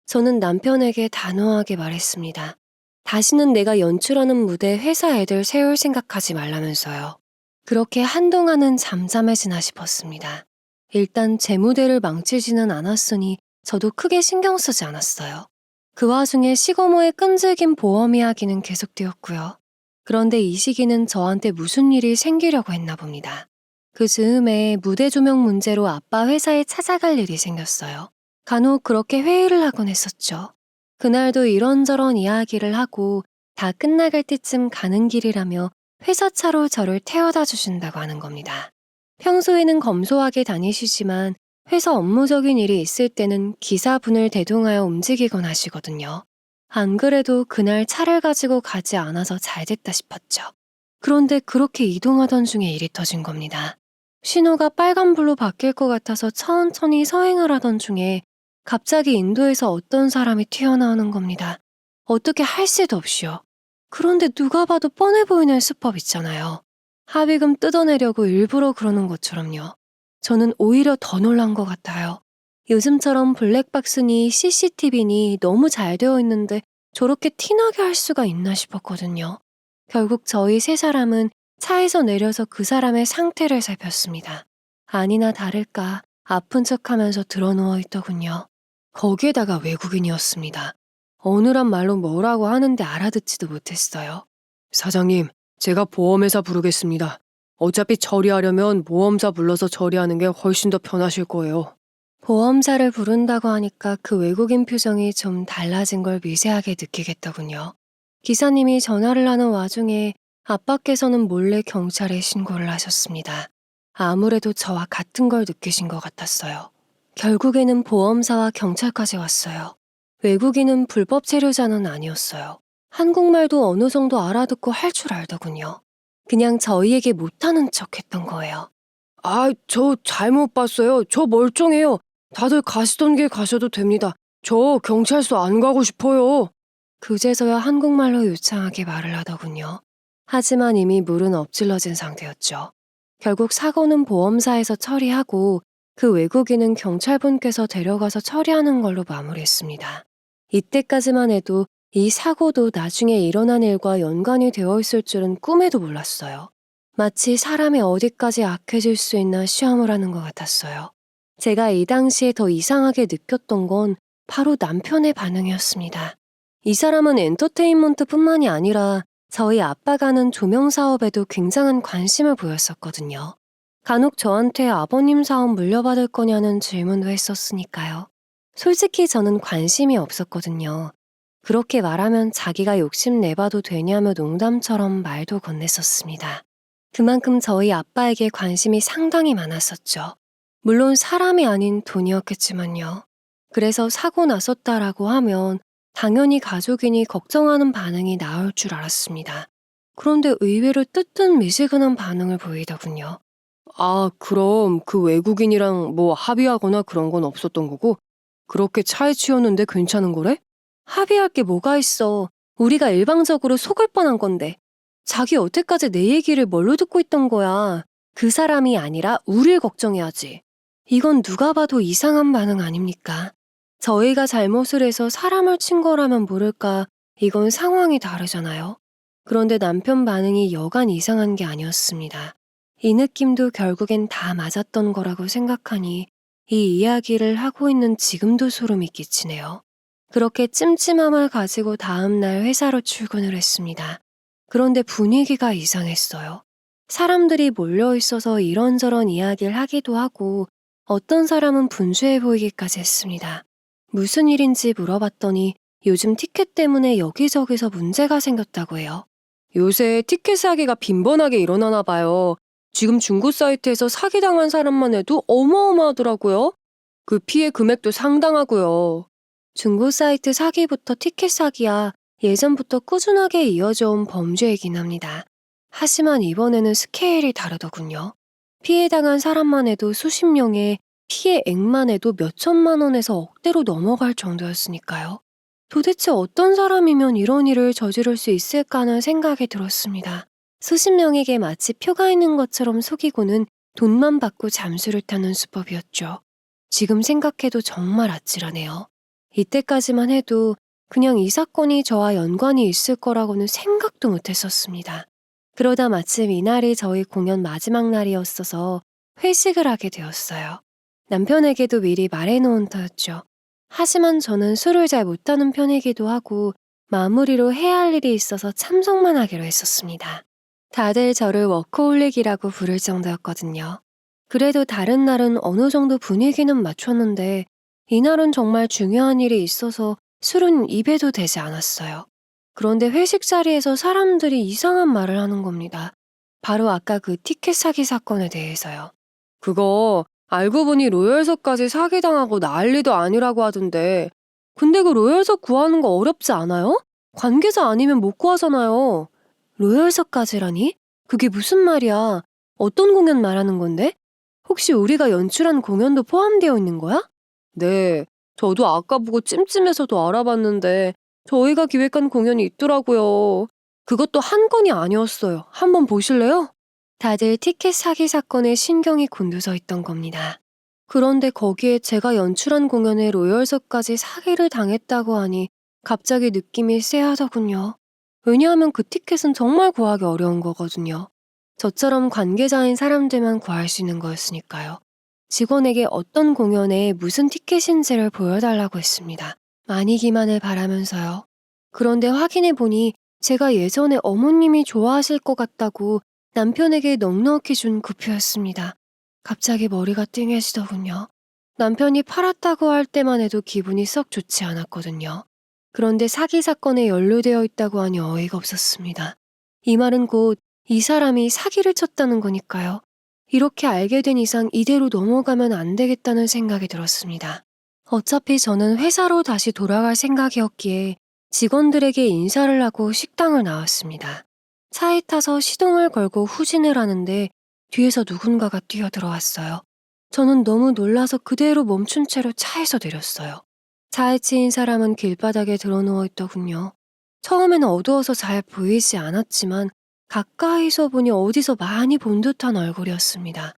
저는 남편에게 단호하게 말했습니다. 다시는 내가 연출하는 무대 회사 애들 세울 생각하지 말라면서요. 그렇게 한동안은 잠잠해지나 싶었습니다. 일단 제 무대를 망치지는 않았으니 저도 크게 신경 쓰지 않았어요. 그 와중에 시고모의 끈질긴 보험 이야기는 계속되었고요. 그런데 이 시기는 저한테 무슨 일이 생기려고 했나 봅니다. 그 즈음에 무대 조명 문제로 아빠 회사에 찾아갈 일이 생겼어요. 간혹 그렇게 회의를 하곤 했었죠. 그날도 이런저런 이야기를 하고 다 끝나갈 때쯤 가는 길이라며 회사 차로 저를 태워다 주신다고 하는 겁니다. 평소에는 검소하게 다니시지만 회사 업무적인 일이 있을 때는 기사분을 대동하여 움직이곤 하시거든요. 안 그래도 그날 차를 가지고 가지 않아서 잘 됐다 싶었죠. 그런데 그렇게 이동하던 중에 일이 터진 겁니다. 신호가 빨간불로 바뀔 것 같아서 천천히 서행을 하던 중에 갑자기 인도에서 어떤 사람이 튀어나오는 겁니다. 어떻게 할 새도 없이요. 그런데 누가 봐도 뻔해 보이는 수법 있잖아요. 합의금 뜯어내려고 일부러 그러는 것처럼요. 저는 오히려 더 놀란 것 같아요. 요즘처럼 블랙박스니 CCTV니 너무 잘 되어 있는데 저렇게 티나게 할 수가 있나 싶었거든요. 결국 저희 세 사람은 차에서 내려서 그 사람의 상태를 살폈습니다. 아니나 다를까 아픈 척하면서 드러누워 있더군요. 거기에다가 외국인이었습니다. 어느란 말로 뭐라고 하는데 알아듣지도 못했어요. 사장님, 제가 보험회사 부르겠습니다. 어차피 처리하려면 보험사 불러서 처리하는 게 훨씬 더 편하실 거예요. 보험사를 부른다고 하니까 그 외국인 표정이 좀 달라진 걸 미세하게 느끼겠더군요. 기사님이 전화를 하는 와중에 아빠께서는 몰래 경찰에 신고를 하셨습니다. 아무래도 저와 같은 걸 느끼신 것 같았어요. 결국에는 보험사와 경찰까지 왔어요. 외국인은 불법 체류자는 아니었어요. 한국말도 어느 정도 알아듣고 할 줄 알더군요. 그냥 저희에게 못하는 척 했던 거예요. 저 잘못 봤어요. 저 멀쩡해요. 다들 가시던 길 가셔도 됩니다. 저 경찰서 안 가고 싶어요. 그제서야 한국말로 유창하게 말을 하더군요. 하지만 이미 물은 엎질러진 상태였죠. 결국 사고는 보험사에서 처리하고 그 외국인은 경찰분께서 데려가서 처리하는 걸로 마무리했습니다. 이때까지만 해도 이 사고도 나중에 일어난 일과 연관이 되어 있을 줄은 꿈에도 몰랐어요. 마치 사람이 어디까지 악해질 수 있나 시험을 하는 것 같았어요. 제가 이 당시에 더 이상하게 느꼈던 건 바로 남편의 반응이었습니다. 이 사람은 엔터테인먼트뿐만이 아니라 저희 아빠가 하는 조명 사업에도 굉장한 관심을 보였었거든요. 간혹 저한테 아버님 사업 물려받을 거냐는 질문도 했었으니까요. 솔직히 저는 관심이 없었거든요. 그렇게 말하면 자기가 욕심내봐도 되냐며 농담처럼 말도 건넸었습니다. 그만큼 저희 아빠에게 관심이 상당히 많았었죠. 물론 사람이 아닌 돈이었겠지만요. 그래서 사고 났었다라고 하면 당연히 가족이니 걱정하는 반응이 나올 줄 알았습니다. 그런데 의외로 뜨뜻미지근한 반응을 보이더군요. 그럼 그 외국인이랑 뭐 합의하거나 그런 건 없었던 거고? 그렇게 차에 치였는데 괜찮은 거래? 합의할 게 뭐가 있어. 우리가 일방적으로 속을 뻔한 건데. 자기 여태까지 내 얘기를 뭘로 듣고 있던 거야. 그 사람이 아니라 우릴 걱정해야지. 이건 누가 봐도 이상한 반응 아닙니까? 저희가 잘못을 해서 사람을 친 거라면 모를까. 이건 상황이 다르잖아요. 그런데 남편 반응이 여간 이상한 게 아니었습니다. 이 느낌도 결국엔 다 맞았던 거라고 생각하니 이 이야기를 하고 있는 지금도 소름이 끼치네요. 그렇게 찜찜함을 가지고 다음날 회사로 출근을 했습니다. 그런데 분위기가 이상했어요. 사람들이 몰려 있어서 이런저런 이야기를 하기도 하고 어떤 사람은 분주해 보이기까지 했습니다. 무슨 일인지 물어봤더니 요즘 티켓 때문에 여기저기서 문제가 생겼다고 해요. 요새 티켓 사기가 빈번하게 일어나나 봐요. 지금 중고 사이트에서 사기당한 사람만 해도 어마어마하더라고요. 그 피해 금액도 상당하고요. 중고 사이트 사기부터 티켓 사기야 예전부터 꾸준하게 이어져 온 범죄이긴 합니다. 하지만 이번에는 스케일이 다르더군요. 피해당한 사람만 해도 수십 명에 피해액만 해도 몇 천만 원에서 억대로 넘어갈 정도였으니까요. 도대체 어떤 사람이면 이런 일을 저지를 수 있을까 하는 생각이 들었습니다. 수십 명에게 마치 표가 있는 것처럼 속이고는 돈만 받고 잠수를 타는 수법이었죠. 지금 생각해도 정말 아찔하네요. 이때까지만 해도 그냥 이 사건이 저와 연관이 있을 거라고는 생각도 못했었습니다. 그러다 마침 이날이 저희 공연 마지막 날이었어서 회식을 하게 되었어요. 남편에게도 미리 말해놓은 터였죠. 하지만 저는 술을 잘 못하는 편이기도 하고 마무리로 해야 할 일이 있어서 참석만 하기로 했었습니다. 다들 저를 워커홀릭이라고 부를 정도였거든요. 그래도 다른 날은 어느 정도 분위기는 맞췄는데 이날은 정말 중요한 일이 있어서 술은 입에도 대지 않았어요. 그런데 회식 자리에서 사람들이 이상한 말을 하는 겁니다. 바로 아까 그 티켓 사기 사건에 대해서요. 그거 알고 보니 로열석까지 사기당하고 난리도 아니라고 하던데 근데 그 로열석 구하는 거 어렵지 않아요? 관계자 아니면 못 구하잖아요. 로열석까지라니? 그게 무슨 말이야? 어떤 공연 말하는 건데? 혹시 우리가 연출한 공연도 포함되어 있는 거야? 네, 저도 아까 보고 찜찜해서도 알아봤는데 저희가 기획한 공연이 있더라고요. 그것도 한 건이 아니었어요. 한번 보실래요? 다들 티켓 사기 사건에 신경이 곤두서 있던 겁니다. 그런데 거기에 제가 연출한 공연에 로열석까지 사기를 당했다고 하니 갑자기 느낌이 쎄하더군요. 왜냐하면 그 티켓은 정말 구하기 어려운 거거든요. 저처럼 관계자인 사람들만 구할 수 있는 거였으니까요. 직원에게 어떤 공연에 무슨 티켓인지를 보여달라고 했습니다. 아니기만을 바라면서요. 그런데 확인해보니 제가 예전에 어머님이 좋아하실 것 같다고 남편에게 넉넉히 준 그 표였습니다. 갑자기 머리가 띵해지더군요. 남편이 팔았다고 할 때만 해도 기분이 썩 좋지 않았거든요. 그런데 사기 사건에 연루되어 있다고 하니 어이가 없었습니다. 이 말은 곧 이 사람이 사기를 쳤다는 거니까요. 이렇게 알게 된 이상 이대로 넘어가면 안 되겠다는 생각이 들었습니다. 어차피 저는 회사로 다시 돌아갈 생각이었기에 직원들에게 인사를 하고 식당을 나왔습니다. 차에 타서 시동을 걸고 후진을 하는데 뒤에서 누군가가 뛰어들어왔어요. 저는 너무 놀라서 그대로 멈춘 채로 차에서 내렸어요. 차에 치인 사람은 길바닥에 드러누워 있더군요. 처음에는 어두워서 잘 보이지 않았지만 가까이서 보니 어디서 많이 본 듯한 얼굴이었습니다.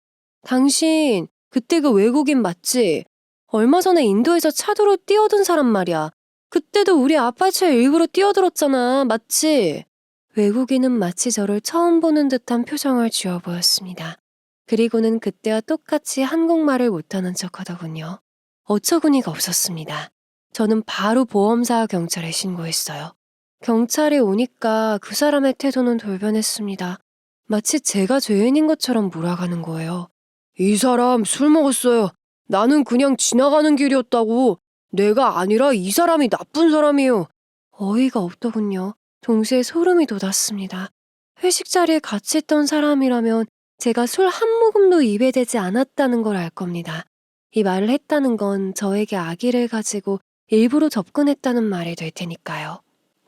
당신 그때 그 외국인 맞지? 얼마 전에 인도에서 차도로 뛰어든 사람 말이야. 그때도 우리 아파트에 일부러 뛰어들었잖아. 맞지? 외국인은 마치 저를 처음 보는 듯한 표정을 지어 보였습니다. 그리고는 그때와 똑같이 한국말을 못하는 척 하더군요. 어처구니가 없었습니다. 저는 바로 보험사와 경찰에 신고했어요. 경찰이 오니까 그 사람의 태도는 돌변했습니다. 마치 제가 죄인인 것처럼 몰아가는 거예요. 이 사람 술 먹었어요. 나는 그냥 지나가는 길이었다고. 내가 아니라 이 사람이 나쁜 사람이에요. 어이가 없더군요. 동시에 소름이 돋았습니다. 회식 자리에 같이 있던 사람이라면 제가 술 한 모금도 입에 대지 않았다는 걸 알 겁니다. 이 말을 했다는 건 저에게 악의를 가지고 일부러 접근했다는 말이 될 테니까요.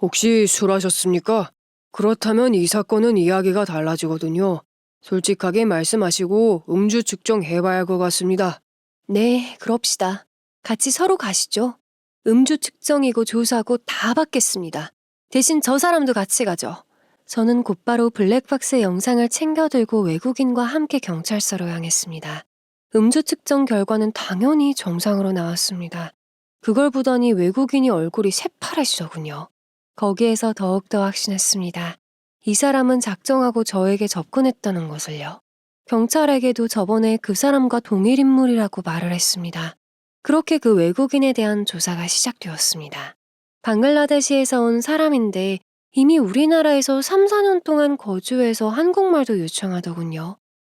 혹시 술 하셨습니까? 그렇다면 이 사건은 이야기가 달라지거든요. 솔직하게 말씀하시고 음주 측정해봐야 할 것 같습니다. 네, 그럽시다. 같이 서로 가시죠. 음주 측정이고 조사고 다 받겠습니다. 대신 저 사람도 같이 가죠. 저는 곧바로 블랙박스 영상을 챙겨들고 외국인과 함께 경찰서로 향했습니다. 음주 측정 결과는 당연히 정상으로 나왔습니다. 그걸 보더니 외국인이 얼굴이 새파래지더군요. 거기에서 더욱더 확신했습니다. 이 사람은 작정하고 저에게 접근했다는 것을요. 경찰에게도 저번에 그 사람과 동일 인물이라고 말을 했습니다. 그렇게 그 외국인에 대한 조사가 시작되었습니다. 방글라데시에서 온 사람인데 이미 우리나라에서 3, 4년 동안 거주해서 한국말도 유창하더군요.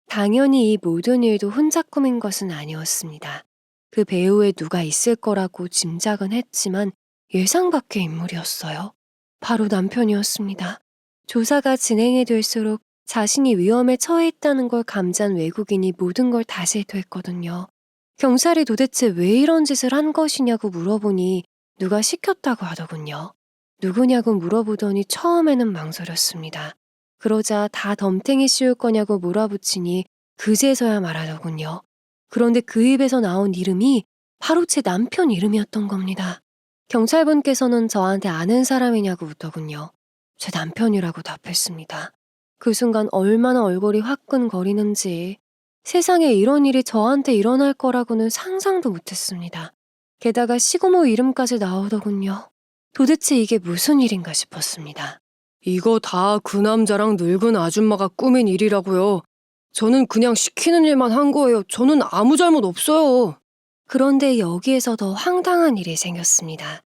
당연히 이 모든 일도 혼자 꾸민 것은 아니었습니다. 그 배후에 누가 있을 거라고 짐작은 했지만 예상 밖의 인물이었어요. 바로 남편이었습니다. 조사가 진행이 될수록 자신이 위험에 처해 있다는 걸 감지한 외국인이 모든 걸 다시 되했거든요. 경찰이 도대체 왜 이런 짓을 한 것이냐고 물어보니 누가 시켰다고 하더군요. 누구냐고 물어보더니 처음에는 망설였습니다. 그러자 다 덤탱이 씌울 거냐고 몰아붙이니 그제서야 말하더군요. 그런데 그 입에서 나온 이름이 바로 제 남편 이름이었던 겁니다. 경찰분께서는 저한테 아는 사람이냐고 묻더군요. 제 남편이라고 답했습니다. 그 순간 얼마나 얼굴이 화끈거리는지 세상에 이런 일이 저한테 일어날 거라고는 상상도 못했습니다. 게다가 시고모 이름까지 나오더군요. 도대체 이게 무슨 일인가 싶었습니다. 이거 다 그 남자랑 늙은 아줌마가 꾸민 일이라고요. 저는 그냥 시키는 일만 한 거예요. 저는 아무 잘못 없어요. 그런데 여기에서 더 황당한 일이 생겼습니다.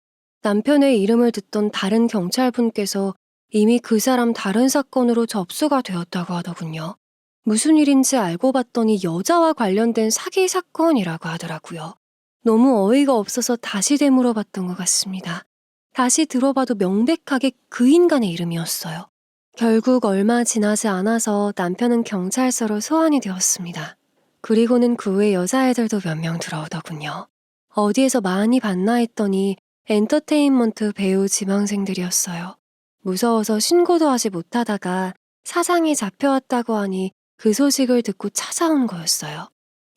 남편의 이름을 듣던 다른 경찰분께서 이미 그 사람 다른 사건으로 접수가 되었다고 하더군요. 무슨 일인지 알고 봤더니 여자와 관련된 사기 사건이라고 하더라고요. 너무 어이가 없어서 다시 되물어봤던 것 같습니다. 다시 들어봐도 명백하게 그 인간의 이름이었어요. 결국 얼마 지나지 않아서 남편은 경찰서로 소환이 되었습니다. 그리고는 그 후에 여자애들도 몇 명 들어오더군요. 어디에서 많이 봤나 했더니 엔터테인먼트 배우 지망생들이었어요. 무서워서 신고도 하지 못하다가 사장이 잡혀왔다고 하니 그 소식을 듣고 찾아온 거였어요.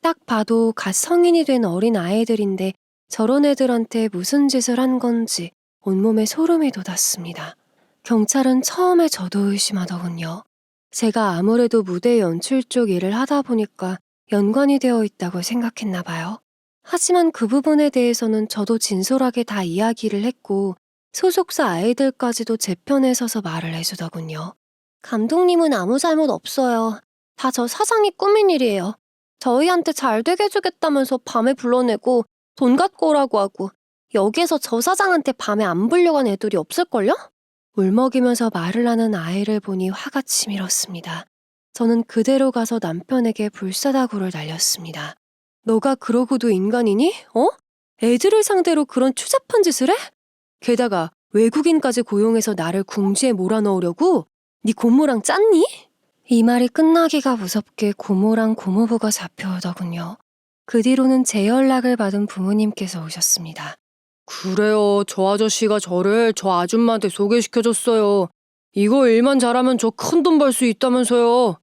딱 봐도 갓 성인이 된 어린 아이들인데 저런 애들한테 무슨 짓을 한 건지 온몸에 소름이 돋았습니다. 경찰은 처음에 저도 의심하더군요. 제가 아무래도 무대 연출 쪽 일을 하다 보니까 연관이 되어 있다고 생각했나 봐요. 하지만 그 부분에 대해서는 저도 진솔하게 다 이야기를 했고 소속사 아이들까지도 제 편에 서서 말을 해주더군요. 감독님은 아무 잘못 없어요. 다 저 사장이 꾸민 일이에요. 저희한테 잘 되게 해주겠다면서 밤에 불러내고 돈 갖고 오라고 하고 여기에서 저 사장한테 밤에 안 불려간 애들이 없을걸요? 울먹이면서 말을 하는 아이를 보니 화가 치밀었습니다. 저는 그대로 가서 남편에게 불사다구를 날렸습니다. 너가 그러고도 인간이니? 어? 애들을 상대로 그런 추잡한 짓을 해? 게다가 외국인까지 고용해서 나를 궁지에 몰아넣으려고? 네 고모랑 짰니? 이 말이 끝나기가 무섭게 고모랑 고모부가 잡혀오더군요. 그 뒤로는 제 연락을 받은 부모님께서 오셨습니다. 그래요. 저 아저씨가 저를 저 아줌마한테 소개시켜줬어요. 이거 일만 잘하면 저 큰 돈 벌 수 있다면서요.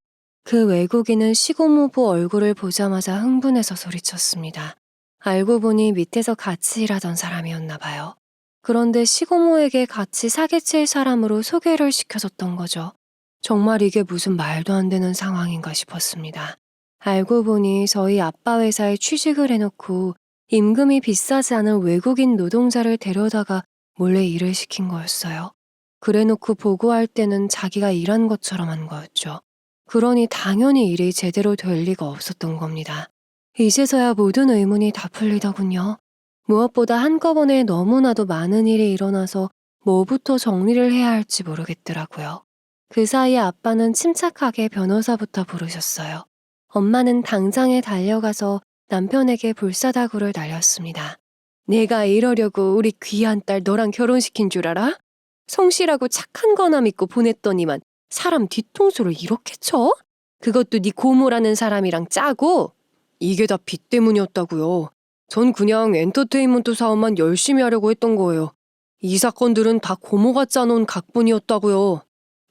그 외국인은 시고모부 얼굴을 보자마자 흥분해서 소리쳤습니다. 알고 보니 밑에서 같이 일하던 사람이었나 봐요. 그런데 시고모에게 같이 사기칠 사람으로 소개를 시켜줬던 거죠. 정말 이게 무슨 말도 안 되는 상황인가 싶었습니다. 알고 보니 저희 아빠 회사에 취직을 해놓고 임금이 비싸지 않은 외국인 노동자를 데려다가 몰래 일을 시킨 거였어요. 그래놓고 보고할 때는 자기가 일한 것처럼 한 거였죠. 그러니 당연히 일이 제대로 될 리가 없었던 겁니다. 이제서야 모든 의문이 다 풀리더군요. 무엇보다 한꺼번에 너무나도 많은 일이 일어나서 뭐부터 정리를 해야 할지 모르겠더라고요. 그 사이에 아빠는 침착하게 변호사부터 부르셨어요. 엄마는 당장에 달려가서 남편에게 불사다구를 날렸습니다. 내가 이러려고 우리 귀한 딸 너랑 결혼시킨 줄 알아? 성실하고 착한 거나 믿고 보냈더니만 사람 뒤통수를 이렇게 쳐? 그것도 네 고모라는 사람이랑 짜고? 이게 다 빚 때문이었다고요. 전 그냥 엔터테인먼트 사업만 열심히 하려고 했던 거예요. 이 사건들은 다 고모가 짜놓은 각본이었다고요.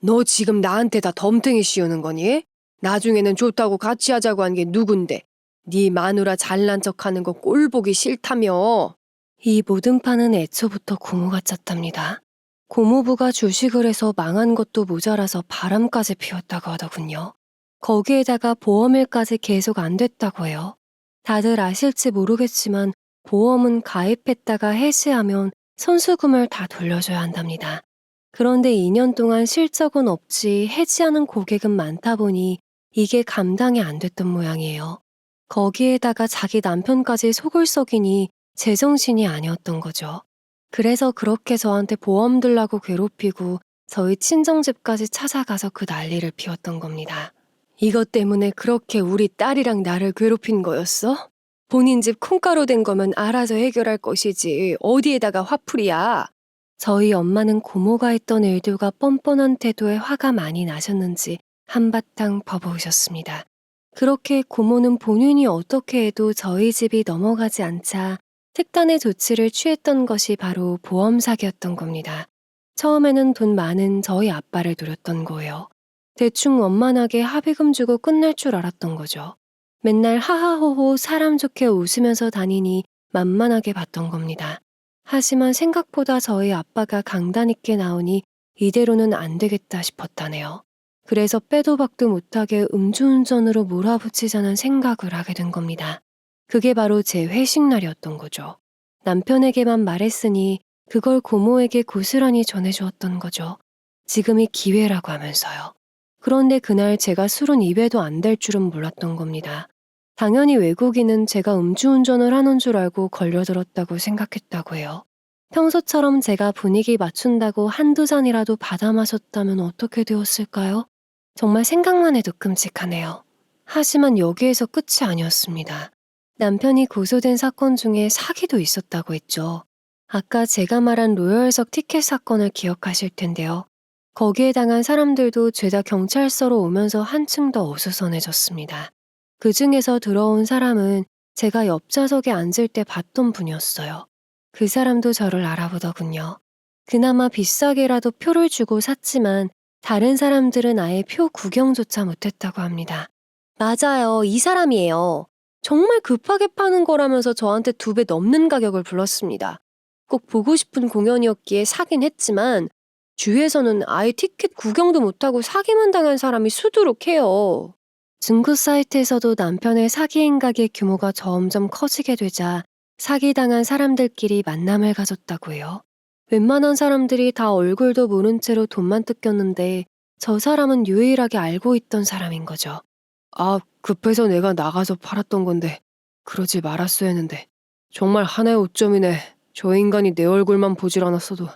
너 지금 나한테 다 덤탱이 씌우는 거니? 나중에는 좋다고 같이 하자고 한 게 누군데? 네 마누라 잘난 척하는 거 꼴보기 싫다며. 이 모든 판은 애초부터 고모가 짰답니다. 고모부가 주식을 해서 망한 것도 모자라서 바람까지 피웠다고 하더군요. 거기에다가 보험일까지 계속 안 됐다고 해요. 다들 아실지 모르겠지만 보험은 가입했다가 해지하면 선수금을 다 돌려줘야 한답니다. 그런데 2년 동안 실적은 없지 해지하는 고객은 많다 보니 이게 감당이 안 됐던 모양이에요. 거기에다가 자기 남편까지 속을 썩이니 제정신이 아니었던 거죠. 그래서 그렇게 저한테 보험 들라고 괴롭히고 저희 친정집까지 찾아가서 그 난리를 피웠던 겁니다. 이것 때문에 그렇게 우리 딸이랑 나를 괴롭힌 거였어? 본인 집 콩가루 된 거면 알아서 해결할 것이지 어디에다가 화풀이야? 저희 엄마는 고모가 했던 일들과 뻔뻔한 태도에 화가 많이 나셨는지 한바탕 버버우셨습니다. 그렇게 고모는 본인이 어떻게 해도 저희 집이 넘어가지 않자 특단의 조치를 취했던 것이 바로 보험 사기였던 겁니다. 처음에는 돈 많은 저희 아빠를 노렸던 거예요. 대충 원만하게 합의금 주고 끝날 줄 알았던 거죠. 맨날 하하호호 사람 좋게 웃으면서 다니니 만만하게 봤던 겁니다. 하지만 생각보다 저희 아빠가 강단 있게 나오니 이대로는 안 되겠다 싶었다네요. 그래서 빼도 박도 못하게 음주운전으로 몰아붙이자는 생각을 하게 된 겁니다. 그게 바로 제 회식 날이었던 거죠. 남편에게만 말했으니 그걸 고모에게 고스란히 전해주었던 거죠. 지금이 기회라고 하면서요. 그런데 그날 제가 술은 입에도 안 댈 줄은 몰랐던 겁니다. 당연히 외국인은 제가 음주운전을 하는 줄 알고 걸려들었다고 생각했다고 해요. 평소처럼 제가 분위기 맞춘다고 한두 잔이라도 받아 마셨다면 어떻게 되었을까요? 정말 생각만 해도 끔찍하네요. 하지만 여기에서 끝이 아니었습니다. 남편이 고소된 사건 중에 사기도 있었다고 했죠. 아까 제가 말한 로열석 티켓 사건을 기억하실 텐데요. 거기에 당한 사람들도 죄다 경찰서로 오면서 한층 더 어수선해졌습니다. 그 중에서 들어온 사람은 제가 옆좌석에 앉을 때 봤던 분이었어요. 그 사람도 저를 알아보더군요. 그나마 비싸게라도 표를 주고 샀지만 다른 사람들은 아예 표 구경조차 못했다고 합니다. 맞아요, 이 사람이에요. 정말 급하게 파는 거라면서 저한테 2배 넘는 가격을 불렀습니다. 꼭 보고 싶은 공연이었기에 사긴 했지만 주위에서는 아예 티켓 구경도 못하고 사기만 당한 사람이 수두룩해요. 중고 사이트에서도 남편의 사기 행각의 규모가 점점 커지게 되자 사기당한 사람들끼리 만남을 가졌다고 해요. 웬만한 사람들이 다 얼굴도 모른 채로 돈만 뜯겼는데 저 사람은 유일하게 알고 있던 사람인 거죠. 아, 급해서 내가 나가서 팔았던 건데 그러지 말았어야 했는데. 정말 하나의 오점이네. 저 인간이 내 얼굴만 보질 않았어도.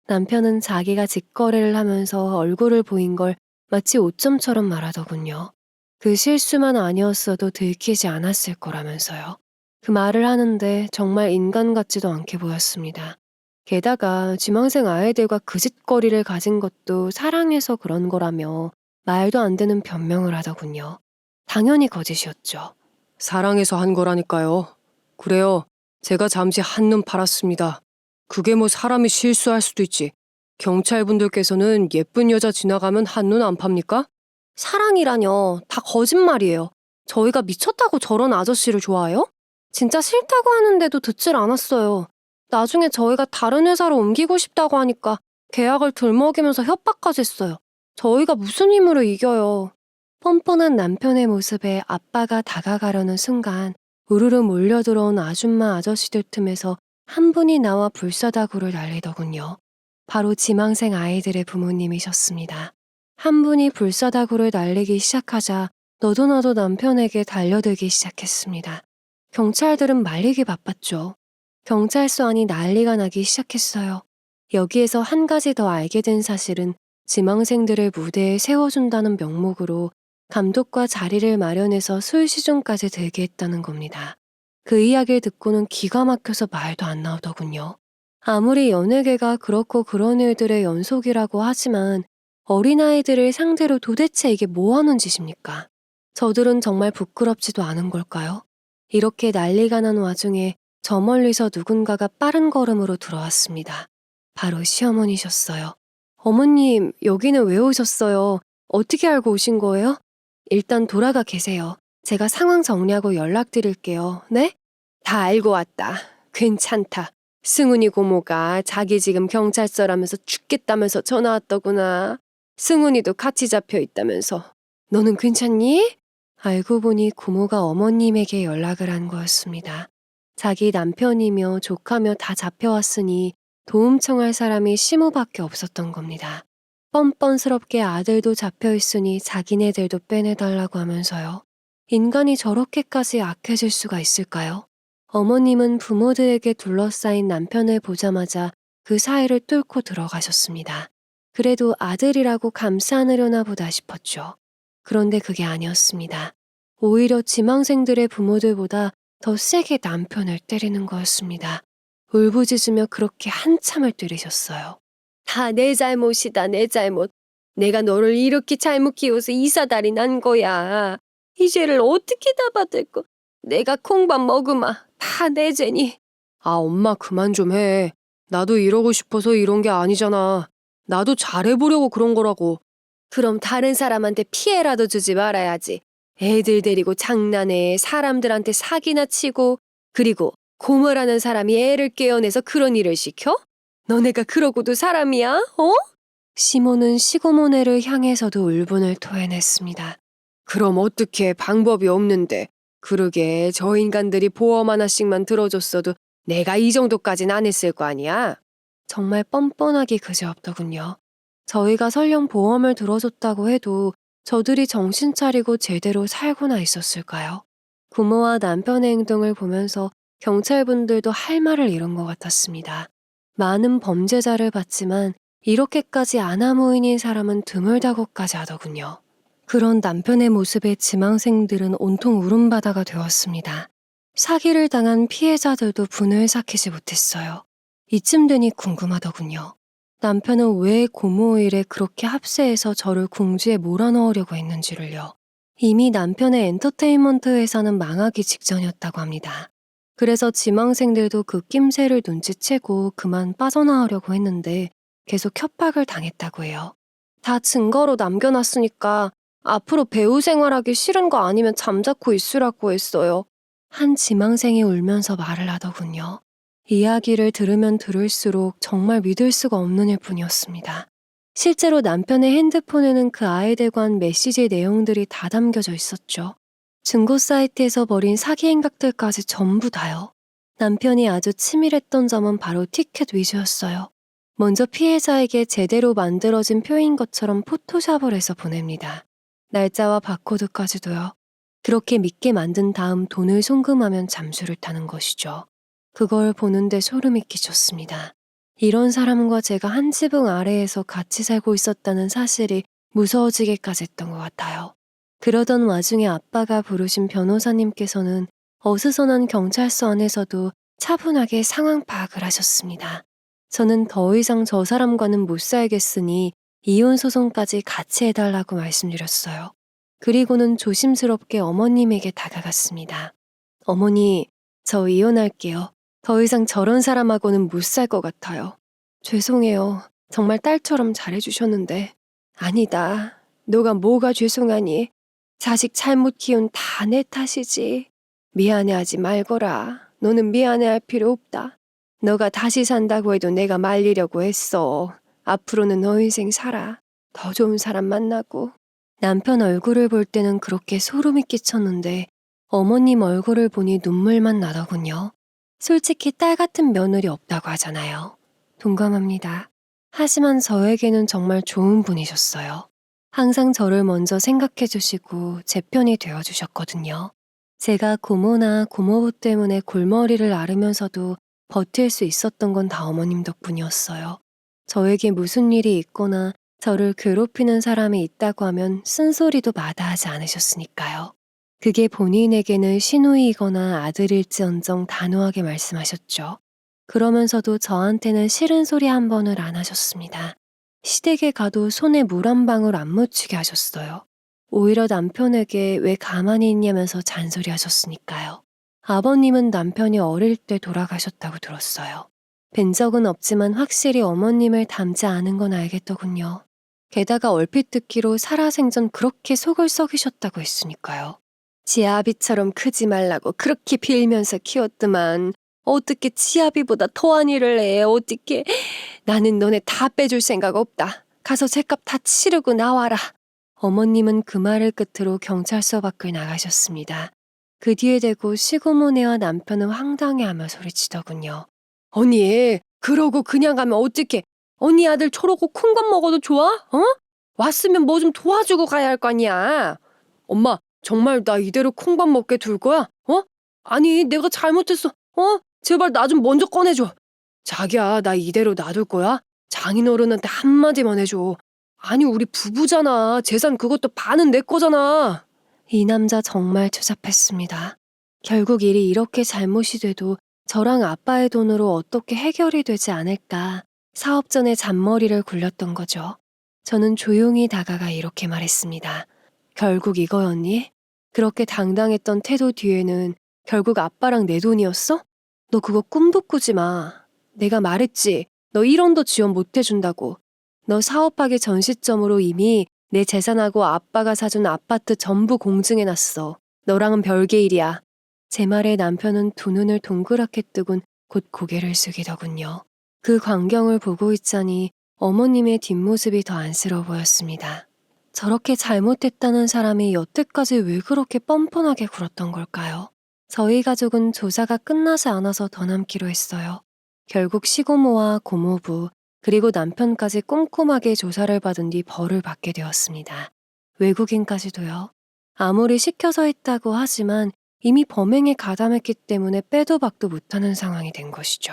남편은 자기가 직거래를 하면서 얼굴을 보인 걸 마치 오점처럼 말하더군요. 그 실수만 아니었어도 들키지 않았을 거라면서요. 그 말을 하는데 정말 인간 같지도 않게 보였습니다. 게다가 지망생 아이들과 그 짓거리를 가진 것도 사랑해서 그런 거라며 말도 안 되는 변명을 하더군요. 당연히 거짓이었죠. 사랑해서 한 거라니까요. 그래요. 제가 잠시 한눈 팔았습니다. 그게 뭐 사람이 실수할 수도 있지. 경찰분들께서는 예쁜 여자 지나가면 한눈 안 팝니까? 사랑이라뇨. 다 거짓말이에요. 저희가 미쳤다고 저런 아저씨를 좋아해요? 진짜 싫다고 하는데도 듣질 않았어요. 나중에 저희가 다른 회사로 옮기고 싶다고 하니까 계약을 들먹이면서 협박까지 했어요. 저희가 무슨 힘으로 이겨요. 뻔뻔한 남편의 모습에 아빠가 다가가려는 순간 우르르 몰려들어온 아줌마 아저씨들 틈에서 한 분이 나와 불사다구를 날리더군요. 바로 지망생 아이들의 부모님이셨습니다. 한 분이 불사다구를 날리기 시작하자 너도 나도 남편에게 달려들기 시작했습니다. 경찰들은 말리기 바빴죠. 경찰서 안이 난리가 나기 시작했어요. 여기에서 한 가지 더 알게 된 사실은 지망생들을 무대에 세워준다는 명목으로 감독과 자리를 마련해서 술 시중까지 들게 했다는 겁니다. 그 이야기를 듣고는 기가 막혀서 말도 안 나오더군요. 아무리 연예계가 그렇고 그런 일들의 연속이라고 하지만 어린아이들을 상대로 도대체 이게 뭐 하는 짓입니까? 저들은 정말 부끄럽지도 않은 걸까요? 이렇게 난리가 난 와중에 저 멀리서 누군가가 빠른 걸음으로 들어왔습니다. 바로 시어머니셨어요. 어머님, 여기는 왜 오셨어요? 어떻게 알고 오신 거예요? 일단 돌아가 계세요. 제가 상황 정리하고 연락드릴게요. 네? 다 알고 왔다. 괜찮다. 승훈이 고모가 자기 지금 경찰서라면서 죽겠다면서 전화 왔더구나. 승훈이도 같이 잡혀 있다면서. 너는 괜찮니? 알고 보니 고모가 어머님에게 연락을 한 거였습니다. 자기 남편이며 조카며 다 잡혀왔으니 도움 청할 사람이 시무밖에 없었던 겁니다. 뻔뻔스럽게 아들도 잡혀있으니 자기네들도 빼내달라고 하면서요. 인간이 저렇게까지 악해질 수가 있을까요? 어머님은 부모들에게 둘러싸인 남편을 보자마자 그 사이를 뚫고 들어가셨습니다. 그래도 아들이라고 감싸 안으려나 보다 싶었죠. 그런데 그게 아니었습니다. 오히려 지망생들의 부모들보다 더 세게 남편을 때리는 거였습니다. 울부짖으며 그렇게 한참을 때리셨어요. 다 내 잘못이다, 내 잘못. 내가 너를 이렇게 잘못 키워서 이사달이 난 거야. 이 죄를 어떻게 다 받을 거. 내가 콩밥 먹으마. 다 내 죄니. 아, 엄마 그만 좀 해. 나도 이러고 싶어서 이런 게 아니잖아. 나도 잘해보려고 그런 거라고. 그럼 다른 사람한테 피해라도 주지 말아야지. 애들 데리고 장난해, 사람들한테 사기나 치고, 그리고 고모라는 사람이 애를 깨어내서 그런 일을 시켜? 너네가 그러고도 사람이야? 어? 시몬은 시고모네를 향해서도 울분을 토해냈습니다. 그럼 어떻게 방법이 없는데. 그러게 저 인간들이 보험 하나씩만 들어줬어도 내가 이 정도까진 안 했을 거 아니야. 정말 뻔뻔하기 그지없더군요. 저희가 설령 보험을 들어줬다고 해도 저들이 정신 차리고 제대로 살고나 있었을까요? 부모와 남편의 행동을 보면서 경찰분들도 할 말을 잃은 것 같았습니다. 많은 범죄자를 봤지만 이렇게까지 아나무인인 사람은 드물다고까지 하더군요. 그런 남편의 모습에 지망생들은 온통 울음바다가 되었습니다. 사기를 당한 피해자들도 분을 삭히지 못했어요. 이쯤 되니 궁금하더군요. 남편은 왜 고모 일에 그렇게 합세해서 저를 궁지에 몰아넣으려고 했는지를요. 이미 남편의 엔터테인먼트 회사는 망하기 직전이었다고 합니다. 그래서 지망생들도 그 낌새를 눈치채고 그만 빠져나오려고 했는데 계속 협박을 당했다고 해요. 다 증거로 남겨놨으니까 앞으로 배우 생활하기 싫은 거 아니면 잠자코 있으라고 했어요. 한 지망생이 울면서 말을 하더군요. 이야기를 들으면 들을수록 정말 믿을 수가 없는 일뿐이었습니다. 실제로 남편의 핸드폰에는 그 아이들과 한 메시지 내용들이 다 담겨져 있었죠. 중고 사이트에서 벌인 사기 행각들까지 전부 다요. 남편이 아주 치밀했던 점은 바로 티켓 위주였어요. 먼저 피해자에게 제대로 만들어진 표인 것처럼 포토샵을 해서 보냅니다. 날짜와 바코드까지도요. 그렇게 믿게 만든 다음 돈을 송금하면 잠수를 타는 것이죠. 그걸 보는데 소름이 끼쳤습니다. 이런 사람과 제가 한 지붕 아래에서 같이 살고 있었다는 사실이 무서워지게까지 했던 것 같아요. 그러던 와중에 아빠가 부르신 변호사님께서는 어수선한 경찰서 안에서도 차분하게 상황 파악을 하셨습니다. 저는 더 이상 저 사람과는 못 살겠으니 이혼 소송까지 같이 해달라고 말씀드렸어요. 그리고는 조심스럽게 어머님에게 다가갔습니다. 어머니, 저 이혼할게요. 더 이상 저런 사람하고는 못 살 것 같아요. 죄송해요. 정말 딸처럼 잘해주셨는데. 아니다. 너가 뭐가 죄송하니? 자식 잘못 키운 다 내 탓이지. 미안해하지 말거라. 너는 미안해할 필요 없다. 너가 다시 산다고 해도 내가 말리려고 했어. 앞으로는 너 인생 살아. 더 좋은 사람 만나고. 남편 얼굴을 볼 때는 그렇게 소름이 끼쳤는데 어머님 얼굴을 보니 눈물만 나더군요. 솔직히 딸 같은 며느리 없다고 하잖아요. 동감합니다. 하지만 저에게는 정말 좋은 분이셨어요. 항상 저를 먼저 생각해 주시고 제 편이 되어 주셨거든요. 제가 고모나 고모부 때문에 골머리를 앓으면서도 버틸 수 있었던 건 다 어머님 덕분이었어요. 저에게 무슨 일이 있거나 저를 괴롭히는 사람이 있다고 하면 쓴소리도 마다하지 않으셨으니까요. 그게 본인에게는 시누이이거나 아들일지언정 단호하게 말씀하셨죠. 그러면서도 저한테는 싫은 소리 한 번을 안 하셨습니다. 시댁에 가도 손에 물 한 방울 안 묻히게 하셨어요. 오히려 남편에게 왜 가만히 있냐면서 잔소리하셨으니까요. 아버님은 남편이 어릴 때 돌아가셨다고 들었어요. 뵌 적은 없지만 확실히 어머님을 닮지 않은 건 알겠더군요. 게다가 얼핏 듣기로 살아생전 그렇게 속을 썩이셨다고 했으니까요. 지아비처럼 크지 말라고 그렇게 빌면서 키웠더만 어떻게 지아비보다 더한 일을 해. 어떻게. 나는 너네 다 빼줄 생각 없다. 가서 죗값 다 치르고 나와라. 어머님은 그 말을 끝으로 경찰서 밖을 나가셨습니다. 그 뒤에 대고 시고모네와 남편은 황당해하며 소리치더군요. 언니, 그러고 그냥 가면 어떡해. 언니 아들 저러고 콩밥 먹어도 좋아? 어? 왔으면 뭐 좀 도와주고 가야 할 거 아니야. 엄마, 정말 나 이대로 콩밥 먹게 둘 거야? 어? 아니, 내가 잘못했어. 제발 나 좀 먼저 꺼내줘. 자기야, 나 이대로 놔둘 거야? 장인어른한테 한마디만 해줘. 아니 우리 부부잖아. 재산 그것도 반은 내 거잖아. 이 남자 정말 추잡했습니다. 결국 일이 이렇게 잘못이 돼도 저랑 아빠의 돈으로 어떻게 해결이 되지 않을까 사업 전에 잔머리를 굴렸던 거죠. 저는 조용히 다가가 이렇게 말했습니다. 결국 이거였니? 그렇게 당당했던 태도 뒤에는 결국 아빠랑 내 돈이었어? 너 그거 꿈도 꾸지 마. 내가 말했지. 너 1원도 지원 못 해준다고. 너 사업하기 전 시점으로 이미 내 재산하고 아빠가 사준 아파트 전부 공증해놨어. 너랑은 별개 일이야. 제 말에 남편은 두 눈을 동그랗게 뜨곤 곧 고개를 숙이더군요. 그 광경을 보고 있자니 어머님의 뒷모습이 더 안쓰러워 보였습니다. 저렇게 잘못했다는 사람이 여태까지 왜 그렇게 뻔뻔하게 굴었던 걸까요? 저희 가족은 조사가 끝나지 않아서 더 남기로 했어요. 결국 시고모와 고모부 그리고 남편까지 꼼꼼하게 조사를 받은 뒤 벌을 받게 되었습니다. 외국인까지도요. 아무리 시켜서 했다고 하지만 이미 범행에 가담했기 때문에 빼도 박도 못하는 상황이 된 것이죠.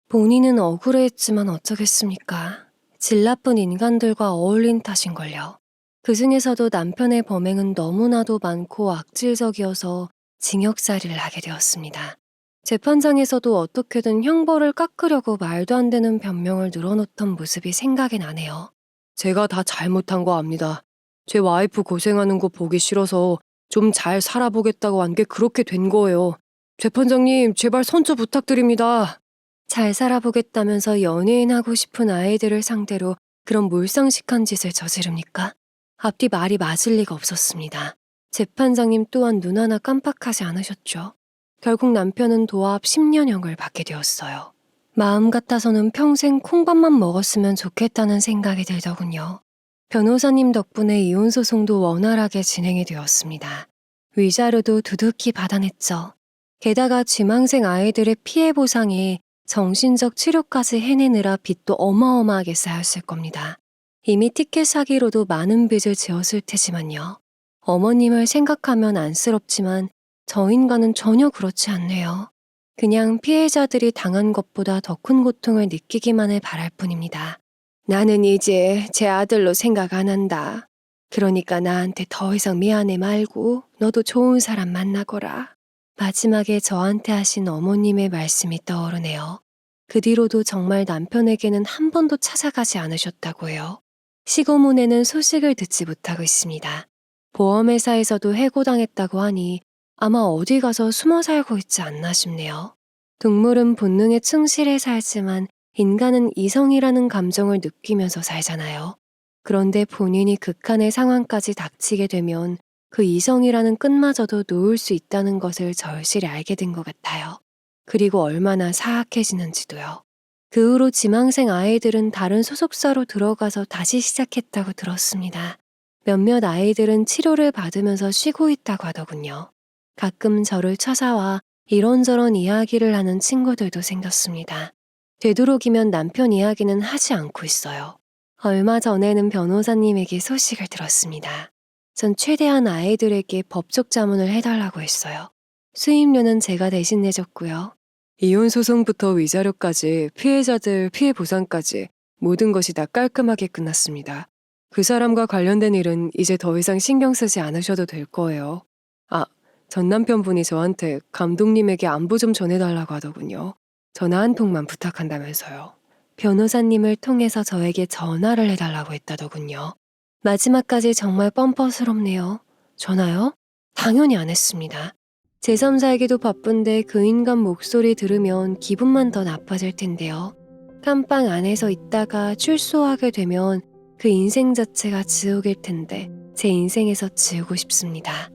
본인은 억울해했지만 어쩌겠습니까? 질 나쁜 인간들과 어울린 탓인걸요. 그 중에서도 남편의 범행은 너무나도 많고 악질적이어서 징역살이를 하게 되었습니다. 재판장에서도 어떻게든 형벌을 깎으려고 말도 안 되는 변명을 늘어놓던 모습이 생각이 나네요. 제가 다 잘못한 거 압니다. 제 와이프 고생하는 거 보기 싫어서 좀 잘 살아보겠다고 한 게 그렇게 된 거예요. 재판장님, 제발 선처 부탁드립니다. 잘 살아보겠다면서 연예인하고 싶은 아이들을 상대로 그런 몰상식한 짓을 저지릅니까? 앞뒤 말이 맞을 리가 없었습니다. 재판장님 또한 눈 하나 깜빡하지 않으셨죠. 결국 남편은 도합 10년형을 받게 되었어요. 마음 같아서는 평생 콩밥만 먹었으면 좋겠다는 생각이 들더군요. 변호사님 덕분에 이혼소송도 원활하게 진행이 되었습니다. 위자료도 두둑히 받아냈죠. 게다가 지망생 아이들의 피해 보상에 정신적 치료까지 해내느라 빚도 어마어마하게 쌓였을 겁니다. 이미 티켓 사기로도 많은 빚을 지었을 테지만요. 어머님을 생각하면 안쓰럽지만 저 인간은 전혀 그렇지 않네요. 그냥 피해자들이 당한 것보다 더 큰 고통을 느끼기만을 바랄 뿐입니다. 나는 이제 제 아들로 생각 안 한다. 그러니까 나한테 더 이상 미안해 말고 너도 좋은 사람 만나거라. 마지막에 저한테 하신 어머님의 말씀이 떠오르네요. 그 뒤로도 정말 남편에게는 한 번도 찾아가지 않으셨다고 해요. 시고문에는 소식을 듣지 못하고 있습니다. 보험회사에서도 해고당했다고 하니 아마 어디 가서 숨어 살고 있지 않나 싶네요. 동물은 본능에 충실해 살지만 인간은 이성이라는 감정을 느끼면서 살잖아요. 그런데 본인이 극한의 상황까지 닥치게 되면 그 이성이라는 끈마저도 놓을 수 있다는 것을 절실히 알게 된 것 같아요. 그리고 얼마나 사악해지는지도요. 그 후로 지망생 아이들은 다른 소속사로 들어가서 다시 시작했다고 들었습니다. 몇몇 아이들은 치료를 받으면서 쉬고 있다고 하더군요. 가끔 저를 찾아와 이런저런 이야기를 하는 친구들도 생겼습니다. 되도록이면 남편 이야기는 하지 않고 있어요. 얼마 전에는 변호사님에게 소식을 들었습니다. 전 최대한 아이들에게 법적 자문을 해달라고 했어요. 수임료는 제가 대신 내줬고요. 이혼 소송부터 위자료까지 피해자들 피해 보상까지 모든 것이 다 깔끔하게 끝났습니다. 그 사람과 관련된 일은 이제 더 이상 신경 쓰지 않으셔도 될 거예요. 아, 전 남편분이 저한테 감독님에게 안부 좀 전해달라고 하더군요. 전화 한 통만 부탁한다면서요. 변호사님을 통해서 저에게 전화를 해달라고 했다더군요. 마지막까지 정말 뻔뻔스럽네요. 전화요? 당연히 안 했습니다. 제 삶 살기도 바쁜데 그 인간 목소리 들으면 기분만 더 나빠질 텐데요. 깜빵 안에서 있다가 출소하게 되면 그 인생 자체가 지옥일 텐데 제 인생에서 지우고 싶습니다.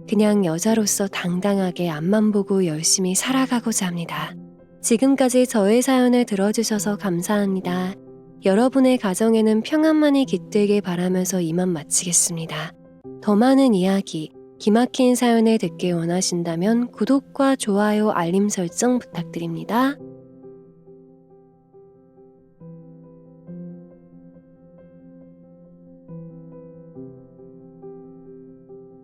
그냥 여자로서 당당하게 앞만 보고 열심히 살아가고자 합니다. 지금까지 저의 사연을 들어주셔서 감사합니다. 여러분의 가정에는 평안만이 깃들길 바라면서 이만 마치겠습니다. 더 많은 이야기, 기막힌 사연을 듣길 원하신다면 구독과 좋아요, 알림 설정 부탁드립니다.